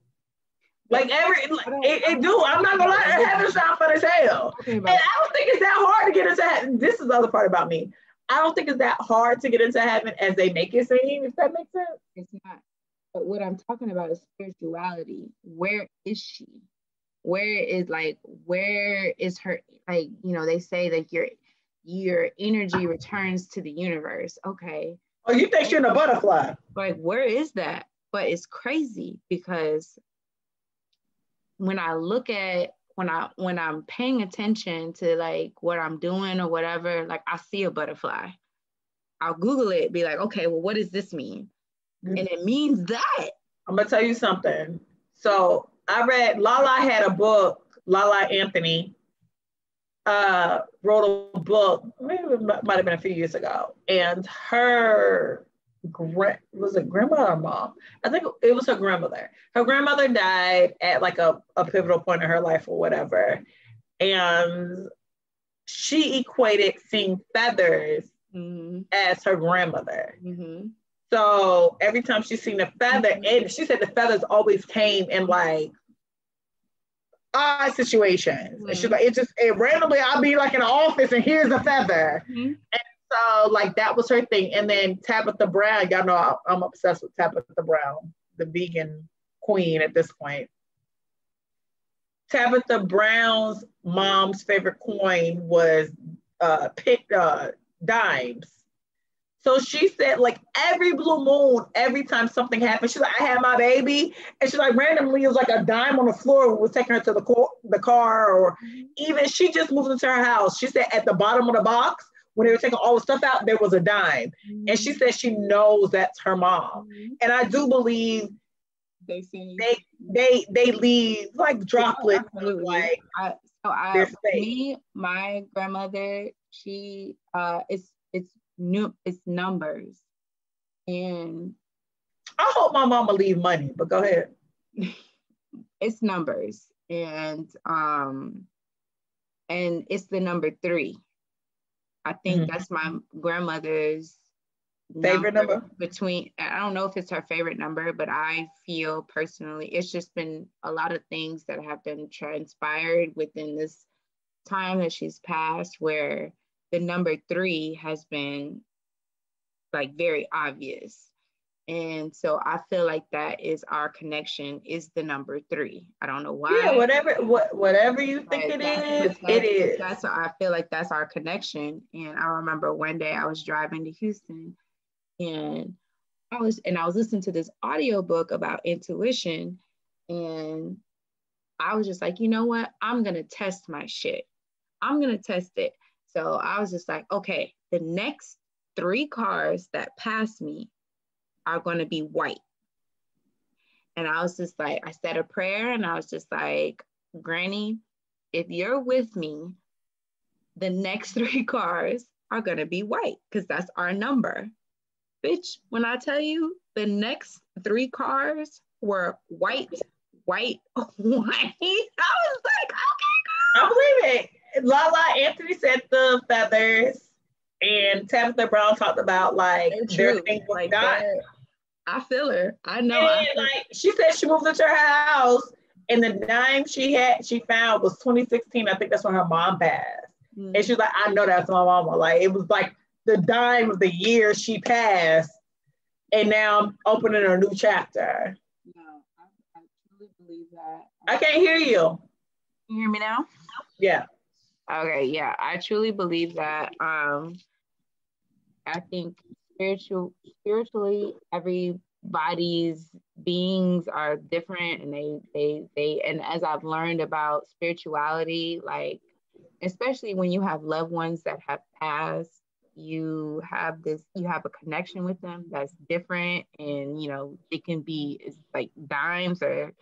Speaker 3: Like it do. I'm not gonna lie, heaven sound fun as hell. And I don't think it's that hard to get into heaven. This is the other part about me. I don't think it's that hard to get into heaven as they make it seem, if that makes sense.
Speaker 4: It's not. But what I'm talking about is spirituality. Where is she? Where is her, like, they say that your energy returns to the universe. Okay.
Speaker 3: Oh, you think you're in a butterfly?
Speaker 4: Like, where is that? But it's crazy because when I'm paying attention to like what I'm doing or whatever, like I see a butterfly. I'll Google it, be like, okay, well, what does this mean? And it means that. I'm
Speaker 3: gonna tell you something. So I read, Lala had a book, Lala Anthony wrote a book, maybe it might have been a few years ago, and her was it grandma or mom? I think it was her grandmother. Her grandmother died at like a pivotal point in her life or whatever. And she equated seeing feathers as her grandmother. So every time she seen a feather, and she said the feathers always came in like odd situations. And she's like, it randomly, I'll be like in the office and here's a feather. And so like that was her thing. And then Tabitha Brown, y'all know I'm obsessed with Tabitha Brown, the vegan queen at this point. Tabitha Brown's mom's favorite coin was dimes. So she said, like every blue moon, every time something happened, she's like, I had my baby. And she's like, randomly, it was like a dime on the floor, was taking her to the car, or even she just moved into her house. She said at the bottom of the box, when they were taking all the stuff out, there was a dime. And she said she knows that's her mom. And I do believe they leave like droplets of like
Speaker 4: my grandmother, she it's numbers. And
Speaker 3: I hope my mama leave money, but go ahead.
Speaker 4: It's numbers, and it's the number 3. I think that's my grandmother's
Speaker 3: favorite number.
Speaker 4: I don't know if it's her favorite number, but I feel personally it's just been a lot of things that have been transpired within this time that she's passed, where the number 3 has been like very obvious. And so I feel like that is our connection, is the number 3. I don't know why.
Speaker 3: Yeah, whatever you think it is.
Speaker 4: I feel like that's our connection. And I remember one day I was driving to Houston, and I was listening to this audiobook about intuition, and I was just like, you know what? I'm going to test my shit. I'm going to test it. So I was just like, okay, the next 3 cars that pass me are going to be white. And I was just like, I said a prayer, and I was just like, Granny, if you're with me, the next 3 cars are going to be white, because that's our number. Bitch, when I tell you the next 3 cars were white. I was like, okay, girl.
Speaker 3: I believe it. Lala Anthony said the feathers, and Tabitha Brown talked about like their thing was God.
Speaker 4: I feel her. I know.
Speaker 3: And like she said, she moved into her house, and the dime she found was 2016. I think that's when her mom passed. And she's like, I know that's my mama. Like it was like the dime of the year she passed, and now I'm opening a new chapter.
Speaker 4: No, I truly believe that.
Speaker 3: I can't hear you.
Speaker 4: Can you hear me now?
Speaker 3: Yeah.
Speaker 4: Okay, yeah, I truly believe that. I think spiritually, everybody's beings are different, and they and as I've learned about spirituality, like especially when you have loved ones that have passed, you have a connection with them that's different, and it can be, it's like dimes or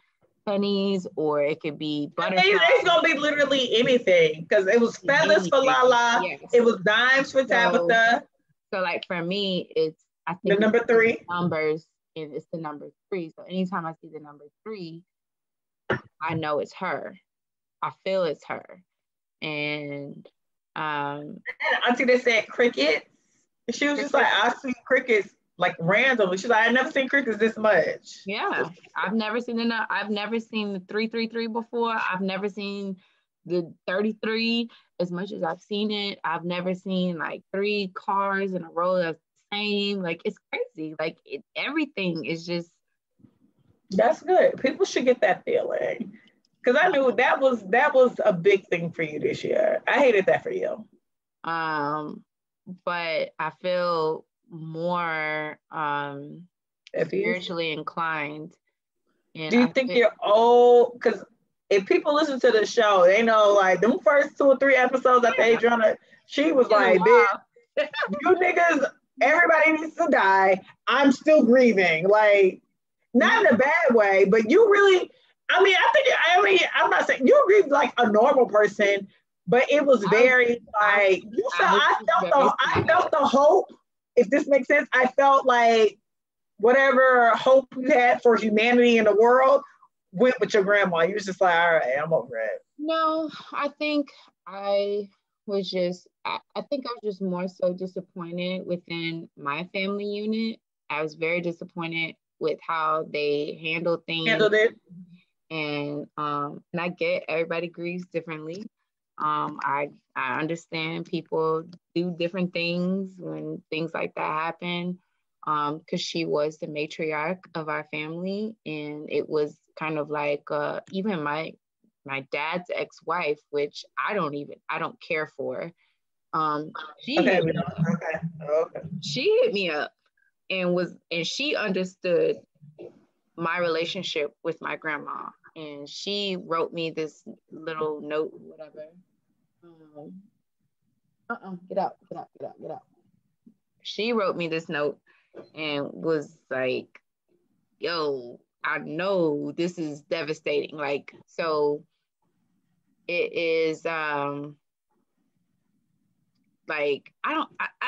Speaker 4: pennies, or it could be butterflies.
Speaker 3: It's gonna be literally anything, because it was feathers for Lala.
Speaker 4: Yes.
Speaker 3: It was dimes for Tabitha.
Speaker 4: So like for me, it's, I think
Speaker 3: the number 3
Speaker 4: numbers, and it's the number 3. So anytime I see the number 3, I know it's her. I feel it's her. And
Speaker 3: auntie, they said crickets. She was just like, I see crickets like randomly. She's like, I never seen crickets this much.
Speaker 4: Yeah, I've never seen the 333 before. I've never seen the 33 as much as I've seen it. I've never seen like 3 cars in a row that's the same. Like, it's crazy. Like, everything is just.
Speaker 3: That's good. People should get that feeling, because I knew that was a big thing for you this year. I hated that for you.
Speaker 4: But I feel more spiritually inclined. And
Speaker 3: do you think you're old? Because if people listen to the show, they know like them first 2 or 3 episodes after Adriana, she was like, you niggas, everybody needs to die. I'm still grieving. Like, not in a bad way, but you really, I'm not saying you grieved like a normal person, but it was very like, you said, I felt the hope, if this makes sense. I felt like whatever hope you had for humanity in the world went with your grandma. You was just like, all right, I'm over it.
Speaker 4: No, I think I was just more so disappointed within my family unit. I was very disappointed with how they handled things. And I get everybody grieves differently. I understand people do different things when things like that happen. Because she was the matriarch of our family, and it was kind of like even my dad's ex-wife, which I don't care for. She hit me up and she understood my relationship with my grandma, and she wrote me this little note, whatever. Get out. She wrote me this note and was like, yo, I know this is devastating. Like, so it is like, I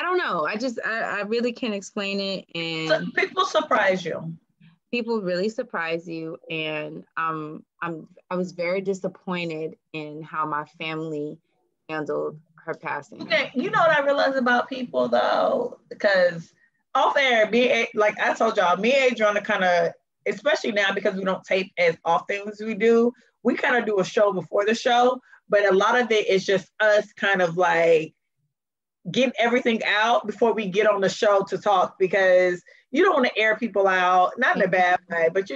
Speaker 4: don't know. I really can't explain it. And
Speaker 3: so people surprise you.
Speaker 4: People really surprise you. And I was very disappointed in how my family handled her passing.
Speaker 3: Okay, you know what I realized about people though, because off air, like I told y'all, me and Adriana kind of, especially now because we don't tape as often as we do, we kind of do a show before the show, but a lot of it is just us kind of like getting everything out before we get on the show to talk, because you don't want to air people out, not in a bad way, but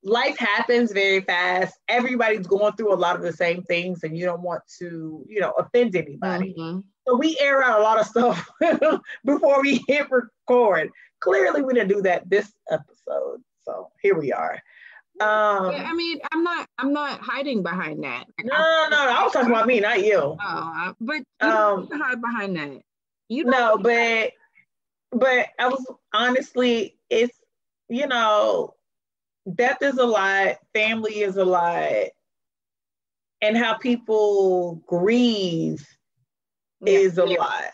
Speaker 3: life happens very fast. Everybody's going through a lot of the same things, and you don't want to, offend anybody. Mm-hmm. So we air out a lot of stuff before we hit record. Clearly, we didn't do that this episode, so here we are.
Speaker 4: I mean, I'm not hiding behind that.
Speaker 3: No, I was talking about me, not you.
Speaker 4: Oh, but you don't hide behind that. You don't.
Speaker 3: No, but I was honestly, it's death is a lot, family is a lot, and how people grieve is a lot.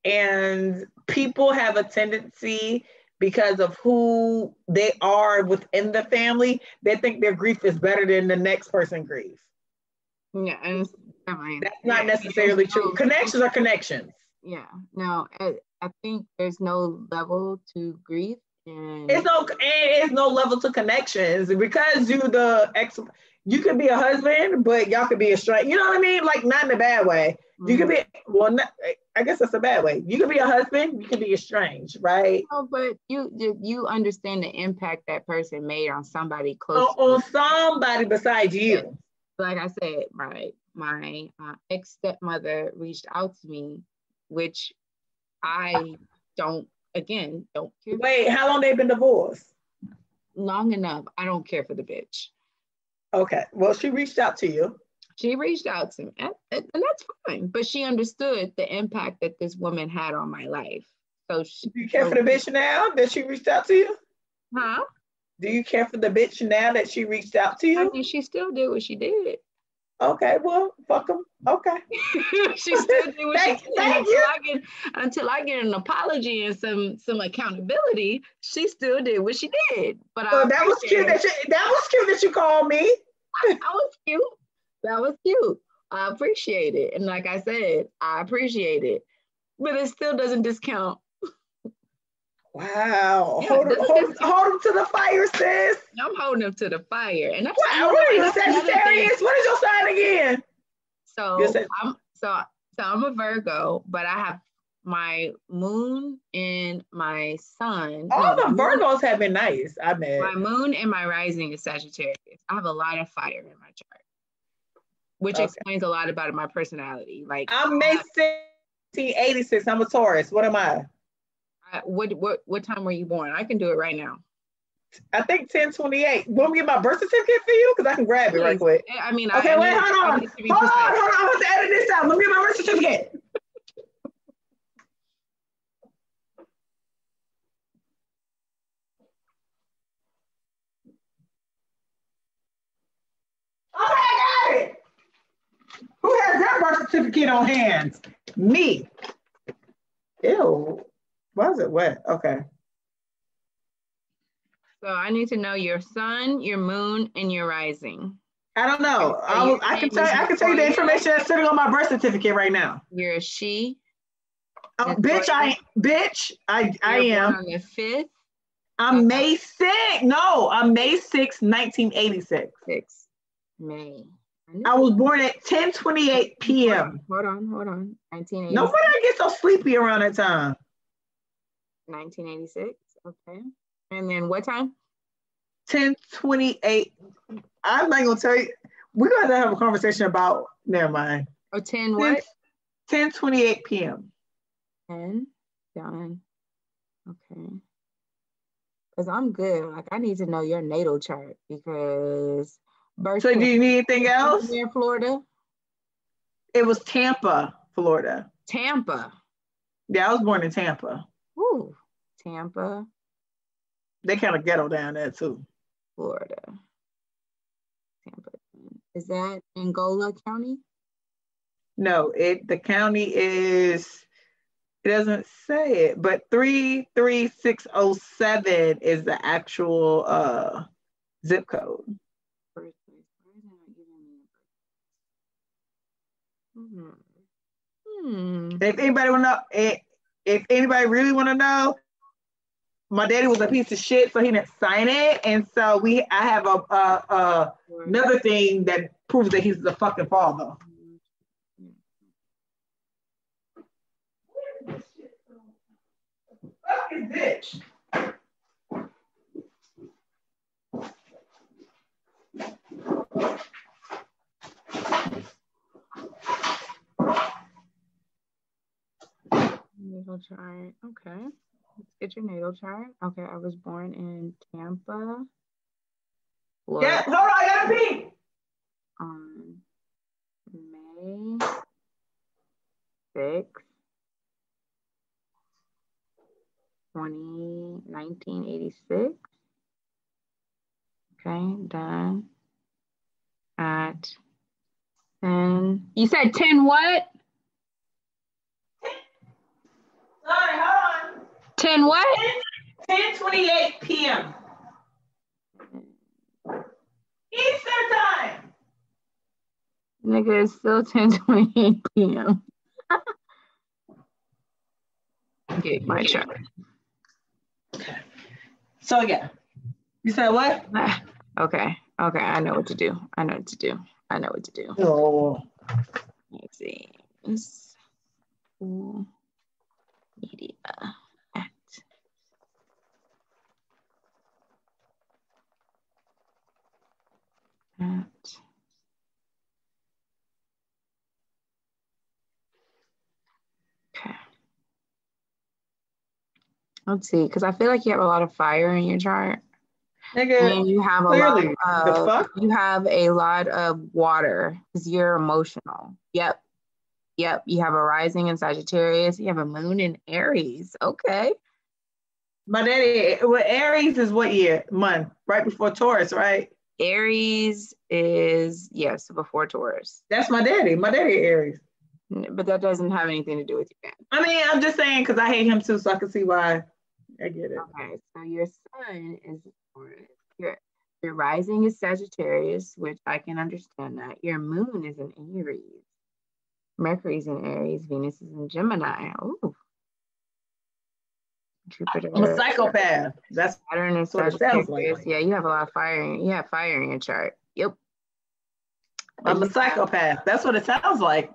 Speaker 3: And people have a tendency, because of who they are within the family, they think their grief is better than the next person grief.
Speaker 4: Yeah, and
Speaker 3: that's not necessarily true. Connections are connections.
Speaker 4: Yeah, no, I think there's no level to grief. And
Speaker 3: it's no level to connections, because you could be a husband, but y'all could be estranged. You know what I mean? Like, not in a bad way. You could be, I guess that's a bad way. You could be a husband, you could be estranged, right?
Speaker 4: Oh, but you understand the impact that person made on somebody close.
Speaker 3: On somebody besides you.
Speaker 4: Like I said, my ex-stepmother reached out to me, which I don't care.
Speaker 3: Wait, how long they been divorced?
Speaker 4: Long enough. I don't care for the bitch.
Speaker 3: Okay, well, she reached out to you.
Speaker 4: She reached out to me, and that's fine. But she understood the impact that this woman had on my life. So
Speaker 3: you care for the bitch now that she reached out to you?
Speaker 4: Huh?
Speaker 3: Do you care for the bitch now that she reached out to you?
Speaker 4: I mean, she still did what she did.
Speaker 3: Okay, well, fuck them. Okay.
Speaker 4: She still did what she did.
Speaker 3: Thank you.
Speaker 4: Until I get an apology and some accountability, she still did what she did. But
Speaker 3: that was cute that you called me.
Speaker 4: That was cute. That was cute. I appreciate it. And like I said, I appreciate it. But it still doesn't discount.
Speaker 3: Wow. Yeah, hold him to the fire, sis.
Speaker 4: I'm holding him to the fire. And that's
Speaker 3: what are you, Sagittarius? What is your sign again?
Speaker 4: So I'm a Virgo, but I have my moon and my sun.
Speaker 3: All the Virgos have been nice. I bet.
Speaker 4: My moon and my rising is Sagittarius. I have a lot of fire in my chart, which explains a lot about my personality. Like
Speaker 3: I'm May 1986. I'm a Taurus. What am I?
Speaker 4: What time were you born? I can do it right now.
Speaker 3: I think 10/28. Want me to get my birth certificate for you? Because I can grab it right quick.
Speaker 4: I mean,
Speaker 3: okay, wait, hold on. Hold on. I have to edit this out. Let me get my birth certificate. Okay, I got it. Who has their birth certificate on hand? Me. Ew. Why is it wet? Okay.
Speaker 4: So I need to know your sun, your moon, and your rising.
Speaker 3: I don't know. Okay, I can tell you the information that's sitting on my birth certificate right now.
Speaker 4: You're a she.
Speaker 3: Oh, bitch, I am.
Speaker 4: On the 5th.
Speaker 3: I'm May 6th. No, I'm May 6th, 1986.
Speaker 4: 6 May.
Speaker 3: I was born at 10:28 p.m.
Speaker 4: Hold on. 1986.
Speaker 3: No wonder I get so sleepy around that time.
Speaker 4: 1986. Okay. And then what time?
Speaker 3: 10:28. I'm not gonna tell you. We're gonna have a conversation about. Never mind.
Speaker 4: Oh, 10 what?
Speaker 3: 10:28 p.m.
Speaker 4: 10 done. Okay. Because I'm good. Like I need to know your natal chart because.
Speaker 3: So do you need anything else?
Speaker 4: Near Florida?
Speaker 3: It was Tampa, Florida.
Speaker 4: Tampa.
Speaker 3: Yeah, I was born in Tampa.
Speaker 4: Ooh, Tampa.
Speaker 3: They kind of ghetto down there too.
Speaker 4: Florida. Tampa. Is that Angola County?
Speaker 3: No, the county is, it doesn't say it, but 33607 is the actual zip code. If anybody want to know, if anybody really want to know, my daddy was a piece of shit, so he didn't sign it, and so I have another thing that proves that he's the fucking father. Fucking bitch.
Speaker 4: Natal chart. Okay. Let's get your natal chart. Okay, I was born in Tampa, Florida.
Speaker 3: Yeah, hold on, I gotta pee.
Speaker 4: On May 6th, 1986. Okay, done. At 10. You said 10 what?
Speaker 3: Sorry, hold on.
Speaker 4: 10 what?
Speaker 3: 10:28 p.m. Eastern time.
Speaker 4: Nigga, it's still 10:28 p.m. Get my chart.
Speaker 3: Okay. So yeah. You said what?
Speaker 4: Okay. I know what to do.
Speaker 3: Oh.
Speaker 4: Let's see. Media at okay. Let's see, because I feel like you have a lot of fire in your chart.
Speaker 3: Nigga,
Speaker 4: and you have you have a lot of water because you're emotional. Yep. You have a rising in Sagittarius. You have a moon in Aries. Okay.
Speaker 3: My daddy, well, Aries is what year? Month, right before Taurus, right?
Speaker 4: Aries is, yes, before Taurus.
Speaker 3: That's my daddy. My daddy Aries.
Speaker 4: But that doesn't have anything to do with your dad.
Speaker 3: I mean, I'm just saying because I hate him too, so I can see why. I get it.
Speaker 4: Okay, so your sun is Taurus. Your rising is Sagittarius, which I can understand that. Your moon is in Aries. Mercury's in Aries. Venus is in Gemini. Ooh. Jupiter.
Speaker 3: I'm a psychopath. That's
Speaker 4: Saturn is
Speaker 3: what it sounds like.
Speaker 4: Yeah, you have a lot of fire. You have fire in your chart. Yep.
Speaker 3: I'm a psychopath. That's what it sounds like.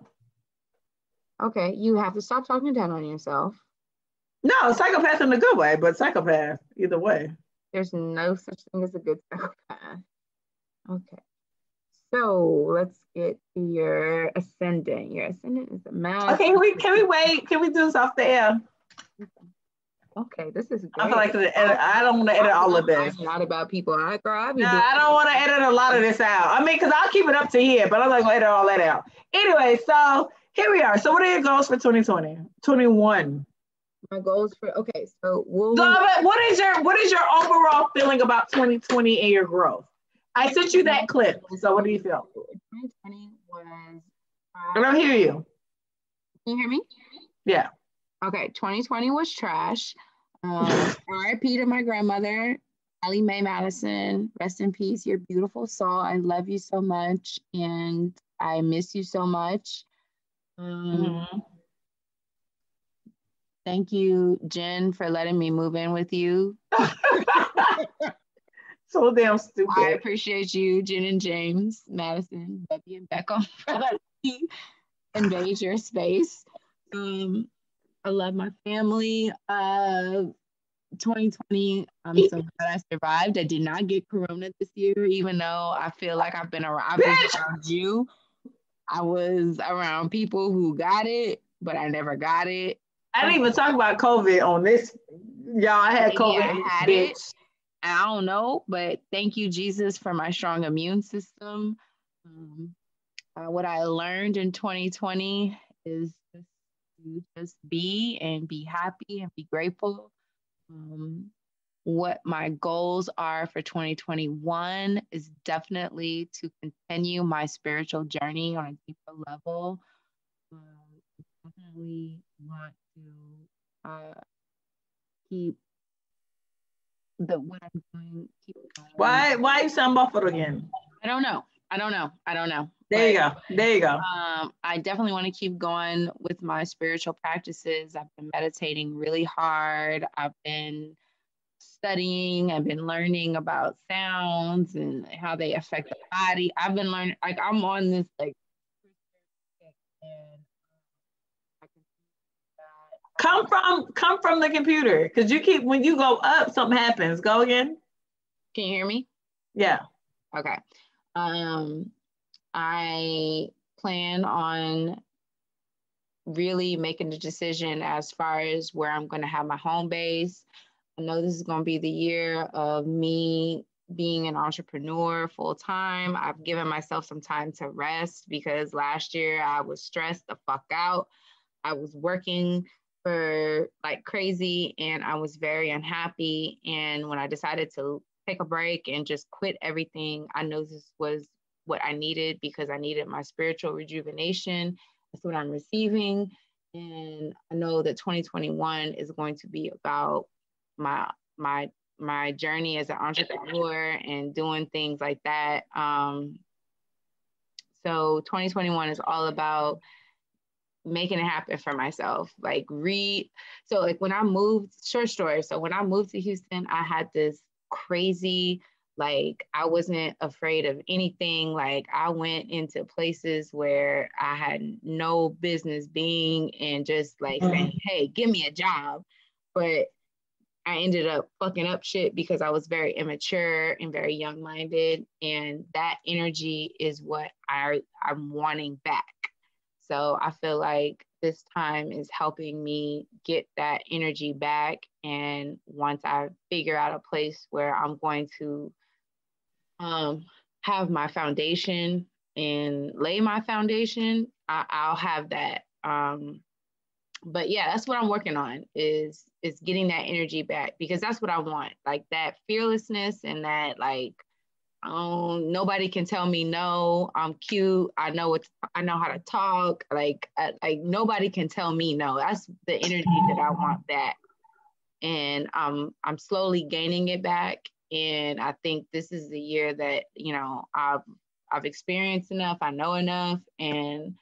Speaker 4: Okay, you have to stop talking down on yourself.
Speaker 3: No, psychopath in a good way, but psychopath either way.
Speaker 4: There's no such thing as a good psychopath. Okay. So let's get to your ascendant. Your ascendant is a man.
Speaker 3: Okay, can we wait? Can we do this off the air?
Speaker 4: Okay, this is great.
Speaker 3: I feel like I don't want to edit all of this.
Speaker 4: Not about people. I don't
Speaker 3: want to edit a lot of this out. I mean, because I'll keep it up to here, but I'm not going to edit all that out. Anyway, so here we are. So what are your goals for 2020? 21?
Speaker 4: My goals for, okay, so
Speaker 3: what is your overall feeling about 2020 and your growth? I sent you that clip. So what do you feel?
Speaker 4: 2020 was...
Speaker 3: I don't hear you.
Speaker 4: Can you hear me?
Speaker 3: Yeah.
Speaker 4: Okay, 2020 was trash. RIP to my grandmother, Ellie Mae Madison. Rest in peace. You're beautiful soul. I love you so much, and I miss you so much. Thank you, Jen, for letting me move in with you.
Speaker 3: So damn stupid.
Speaker 4: I appreciate you, Jen and James Madison, Bubby and Beckham, for letting me invade your space. I love my family. 2020, I'm so glad I survived. I did not get corona this year, even though I feel like I've been around you. I was around people who got it, but I never got it.
Speaker 3: I didn't even talk about COVID on this. Y'all, I had COVID.
Speaker 4: Yeah, I had it. I don't know, but thank you, Jesus, for my strong immune system. What I learned in 2020 is to just be happy and be grateful. What my goals are for 2021 is definitely to continue my spiritual journey on a deeper level. Definitely want to keep what I'm doing. Keep going.
Speaker 3: Why you sound muffled again?
Speaker 4: I don't know.
Speaker 3: There you go.
Speaker 4: I definitely want to keep going with my spiritual practices. I've been meditating really hard. I've been studying. I've been learning about sounds and how they affect the body. I've been learning. Like, I'm on this and I can
Speaker 3: come from the computer, because when you go up, something happens. Go again.
Speaker 4: Can you hear me?
Speaker 3: Yeah.
Speaker 4: Okay. I plan on really making a decision as far as where I'm going to have my home base. I know this is going to be the year of me being an entrepreneur full time. I've given myself some time to rest because last year I was stressed the fuck out. I was working for like crazy and I was very unhappy. And when I decided to take a break and just quit everything, I know this was what I needed because I needed my spiritual rejuvenation. That's what I'm receiving. And I know that 2021 is going to be about my journey as an entrepreneur and doing things like that. So 2021 is all about making it happen for myself. So when I moved, short story. So when I moved to Houston, I had this crazy, I wasn't afraid of anything. I went into places where I had no business being and just saying, hey, give me a job. But I ended up fucking up shit because I was very immature and very young-minded. And that energy is what I'm wanting back. So I feel like this time is helping me get that energy back. And once I figure out a place where I'm going to have my foundation and lay my foundation, I'll have that. But yeah, that's what I'm working on is getting that energy back, because that's what I want. Like that fearlessness and that like, nobody can tell me no. I'm cute. I know how to talk. Like nobody can tell me no. That's the energy that I want back. And I'm slowly gaining it back. And I think this is the year that, you know, I've experienced enough. I know enough. And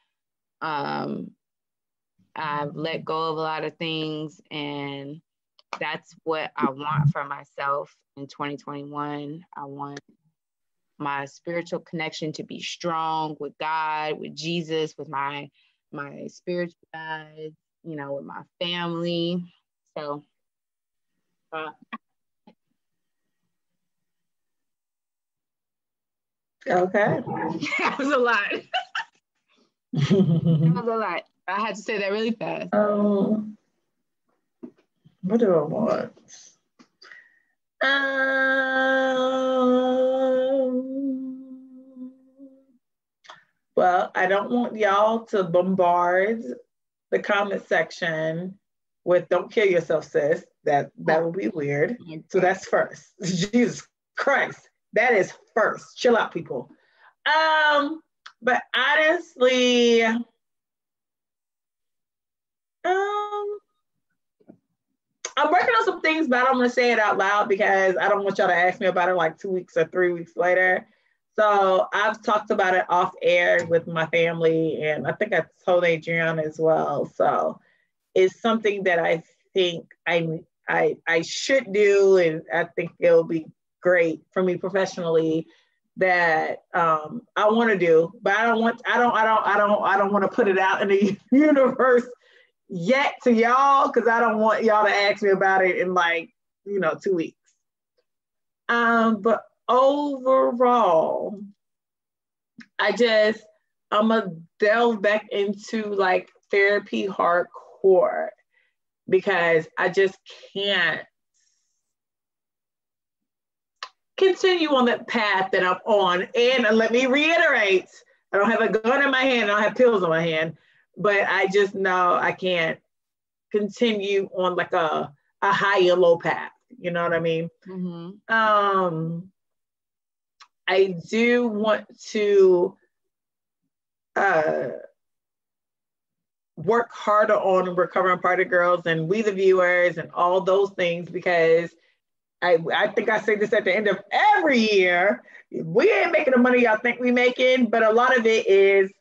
Speaker 4: I've let go of a lot of things, and that's what I want for myself in 2021. I want my spiritual connection to be strong with God, with Jesus, with my spiritual guides, you know, with my family. So
Speaker 3: okay.
Speaker 4: that was a lot. That was a lot. I had to say that really fast.
Speaker 3: What do I want? Well, I don't want y'all to bombard the comment section with "Don't kill yourself, sis." That would be weird. So that's first. Jesus Christ, that is first. Chill out, people. But honestly, I'm working on some things, but I don't want to say it out loud because I don't want y'all to ask me about it like 2 weeks or 3 weeks later. So I've talked about it off air with my family, and I think I told Adriana as well. So it's something that I think I should do, and I think it'll be great for me professionally that I want to do, but I don't want to put it out in the universe yet to y'all, because I don't want y'all to ask me about it in 2 weeks. But overall, I'm gonna delve back into therapy hardcore, because I just can't continue on that path that I'm on. And let me reiterate, I don't have a gun in my hand, I don't have pills in my hand, but I just know I can't continue on a high and low path. You know what I mean? Mm-hmm. I do want to work harder on Recovering Party Girls and We the Viewers and all those things, because I think I say this at the end of every year. We ain't making the money y'all think we making, but a lot of it is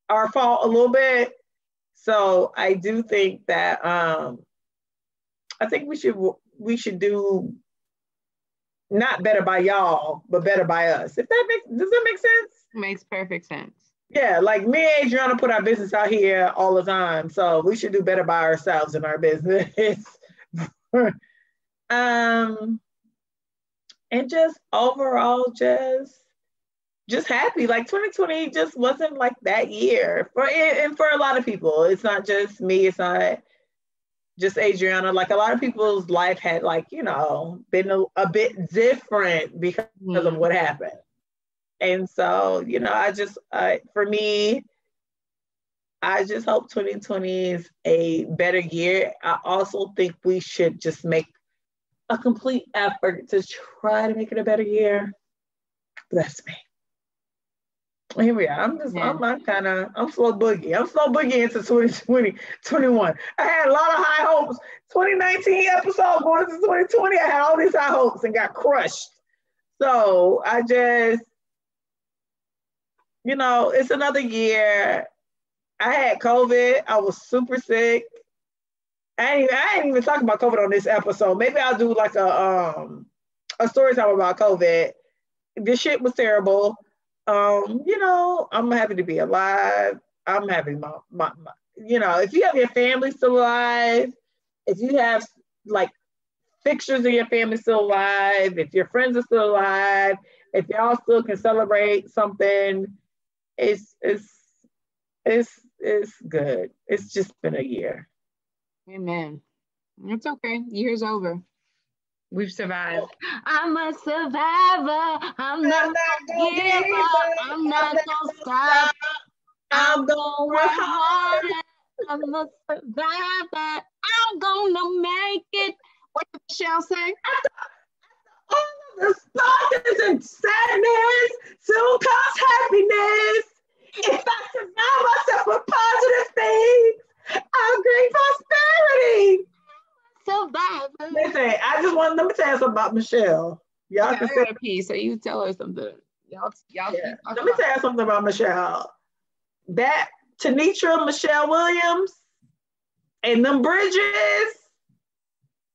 Speaker 3: our fault a little bit. So I do think that I think we should do not better by y'all, but better by us. Does that make sense?
Speaker 4: Makes perfect sense.
Speaker 3: Yeah, like me and Adriana put our business out here all the time, so we should do better by ourselves in our business. And just overall, just happy. 2020 just wasn't that year for a lot of people. It's not just me. It's not just Adriana. A lot of people's life had been a bit different because of what happened. And so, for me, I just hope 2020 is a better year. I also think we should just make a complete effort to try to make it a better year. That's me. Here we are. I'm slow boogie. I'm slow boogie into 2020, 21. I had a lot of high hopes. 2019 episode going into 2020, I had all these high hopes and got crushed. So I just, it's another year. I had COVID. I was super sick. I ain't even talking about COVID on this episode. Maybe I'll do a story time about COVID. This shit was terrible. I'm happy to be alive. I'm happy my if you have your family still alive, if you have fixtures of your family still alive, if your friends are still alive, if y'all still can celebrate something, it's good. It's just been a year.
Speaker 4: Amen. It's okay. Year's over. We've survived. I'm a survivor. I'm not gonna give up. I'm not gonna stop. I'm gonna work harder. I'm a survivor. I'm gonna make it. What did Michelle say?
Speaker 3: All of the darkness and sadness soon comes happiness. If I surround myself with positive things, I'll gain prosperity.
Speaker 4: Survivor.
Speaker 3: Listen, let me tell you something about Michelle. Y'all can say
Speaker 4: peace. So you tell her something. Y'all
Speaker 3: yeah. Let me tell you something about Michelle. That Tanitra Michelle Williams and them bridges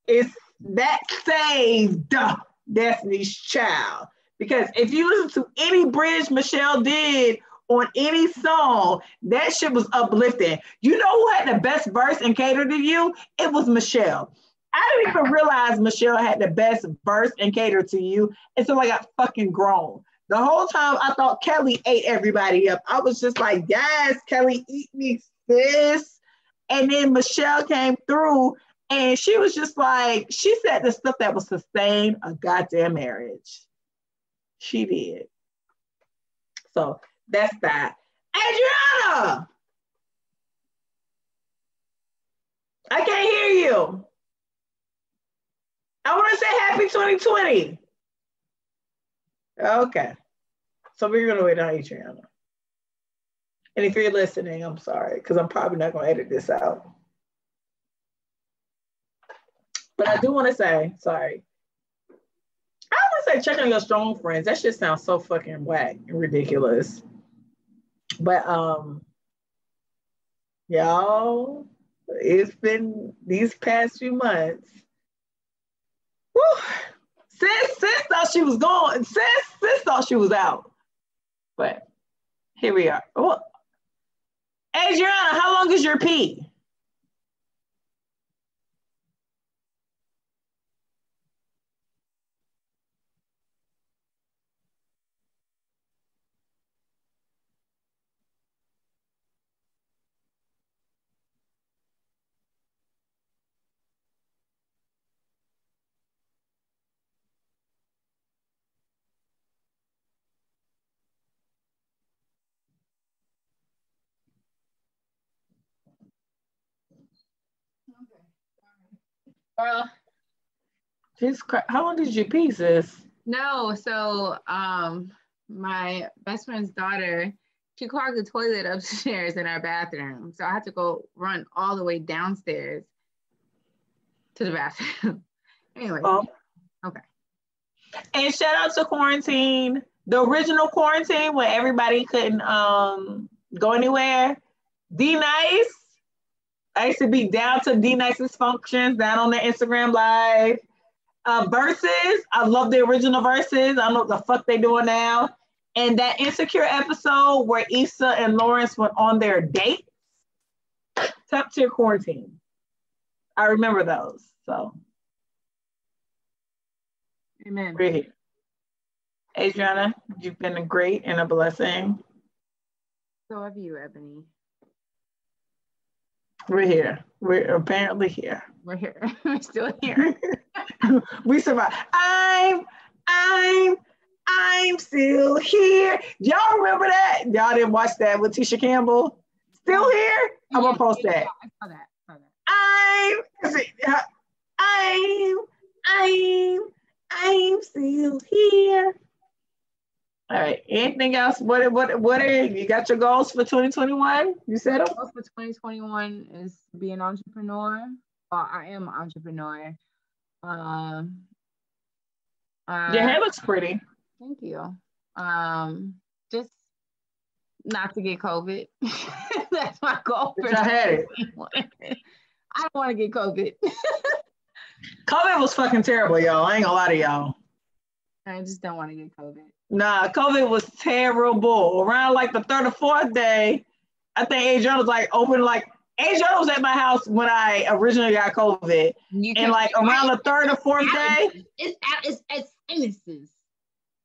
Speaker 3: is that saved Destiny's Child. Because if you listen to any bridge Michelle did on any song, that shit was uplifting. You know who had the best verse and catered to you? It was Michelle. I didn't even realize Michelle had the best verse and catered to you until I got fucking grown. The whole time I thought Kelly ate everybody up. I was just like, yes, Kelly, eat me, sis. And then Michelle came through and she was just like, she said the stuff that would sustain a goddamn marriage. She did. So that's that. Adriana, I can't hear you. I want to say happy 2020. Okay. So we're going to wait on Adriana. And if you're listening, I'm sorry, because I'm probably not going to edit this out. But I do want to say, sorry. I want to say check on your strong friends. That shit sounds so fucking whack and ridiculous. But y'all, it's been these past few months. Woo, sis thought she was gone. Sis thought she was out. But here we are. Well, Adriana, how long is your pee? Jesus Christ, how long did you pee, sis?
Speaker 4: No, so my best friend's daughter, she clogged the toilet upstairs in our bathroom. So I had to go run all the way downstairs to the bathroom. Anyway.
Speaker 3: Oh.
Speaker 4: Okay.
Speaker 3: And shout out to quarantine, the original quarantine when everybody couldn't go anywhere. D-Nice. I used to be down to D-Nice's functions, down on the Instagram live. Verses, I love the original Verses. I don't know what the fuck they doing now. And that Insecure episode where Issa and Lawrence went on their date. Top tier quarantine. I remember those. So.
Speaker 4: Amen.
Speaker 3: We're here. Adriana, you've been a great and a blessing.
Speaker 4: So have you, Ebony.
Speaker 3: We're here. We're apparently here.
Speaker 4: We're here. We're still here.
Speaker 3: We survived. I'm still here. Y'all remember that? Y'all didn't watch that with Tisha Campbell? Still here? I'm gonna post that.
Speaker 4: I saw that.
Speaker 3: I'm still here. All right. Anything else? What are you got your goals for 2021? You said them?
Speaker 4: Goals for 2021 is to be an entrepreneur. Well, I am an entrepreneur.
Speaker 3: Your hair looks pretty.
Speaker 4: Thank you. Just not to get COVID. That's my goal for 2021. I don't want to get COVID.
Speaker 3: COVID was fucking terrible, y'all. I ain't gonna lie to y'all.
Speaker 4: I just don't want to get COVID.
Speaker 3: Nah, COVID was terrible. Around like the third or fourth day, I think Adriana was like open, like Adriana was at my house when I originally got COVID. And like around the third or fourth day.
Speaker 4: It's sinuses.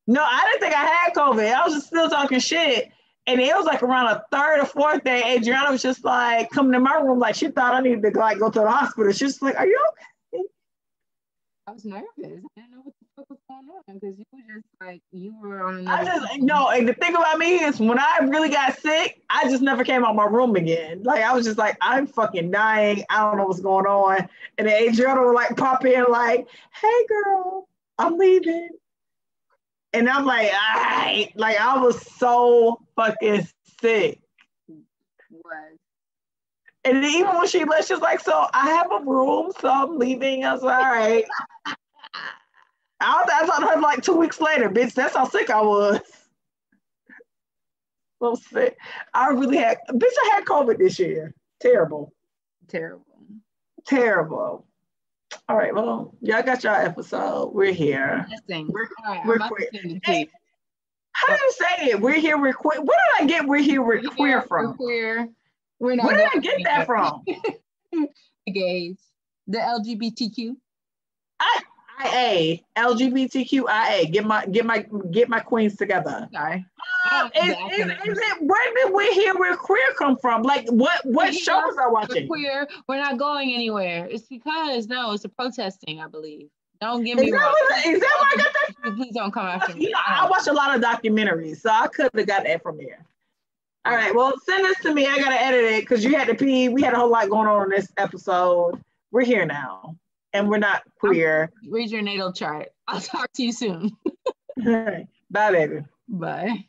Speaker 3: No, I didn't think I had COVID. I was just still talking shit. And it was like around the third or fourth day, Adriana was just like coming to my room like she thought I needed to like go to the hospital. She was like, are you okay?
Speaker 4: I was nervous. I didn't know what the fuck was going on because you were just like you were on
Speaker 3: I
Speaker 4: another.
Speaker 3: just no, and the thing about me is when I really got sick, I just never came out my room again. Like I was just like, I'm fucking dying. I don't know what's going on. And then Adriana would like pop in like, hey girl, I'm leaving. And I'm like, all right. Like I was so fucking sick.
Speaker 4: Was.
Speaker 3: And then even when she left, she was like, so I have a room, so I'm leaving. I was like, all right. I talked to her like 2 weeks later, bitch. That's how sick I was. So sick. I had COVID this year. Terrible. Terrible. All right, well, y'all got y'all episode. We're here.
Speaker 4: We're
Speaker 3: queer. Hey, how do you say it? We're here, we're queer. Where did I get we're here, we're queer from?
Speaker 4: We're queer. We're not.
Speaker 3: Where did I get that from?
Speaker 4: The gays. The LGBTQ.
Speaker 3: LGBTQIA. Get my queens together.
Speaker 4: Sorry.
Speaker 3: Is it where did we hear where queer come from? Like what show was I watching?
Speaker 4: We're queer. We're not going anywhere. It's because it's a protesting, I believe. Don't get me wrong.
Speaker 3: Is that where I got that?
Speaker 4: Please don't come after me.
Speaker 3: I watch a lot of documentaries, so I could have got that from there. All right, well, send this to me. I gotta edit it because you had to pee. We had a whole lot going on in this episode. We're here now, and we're not queer.
Speaker 4: Read your natal chart. I'll talk to you soon.
Speaker 3: All right. Bye, baby.
Speaker 4: Bye.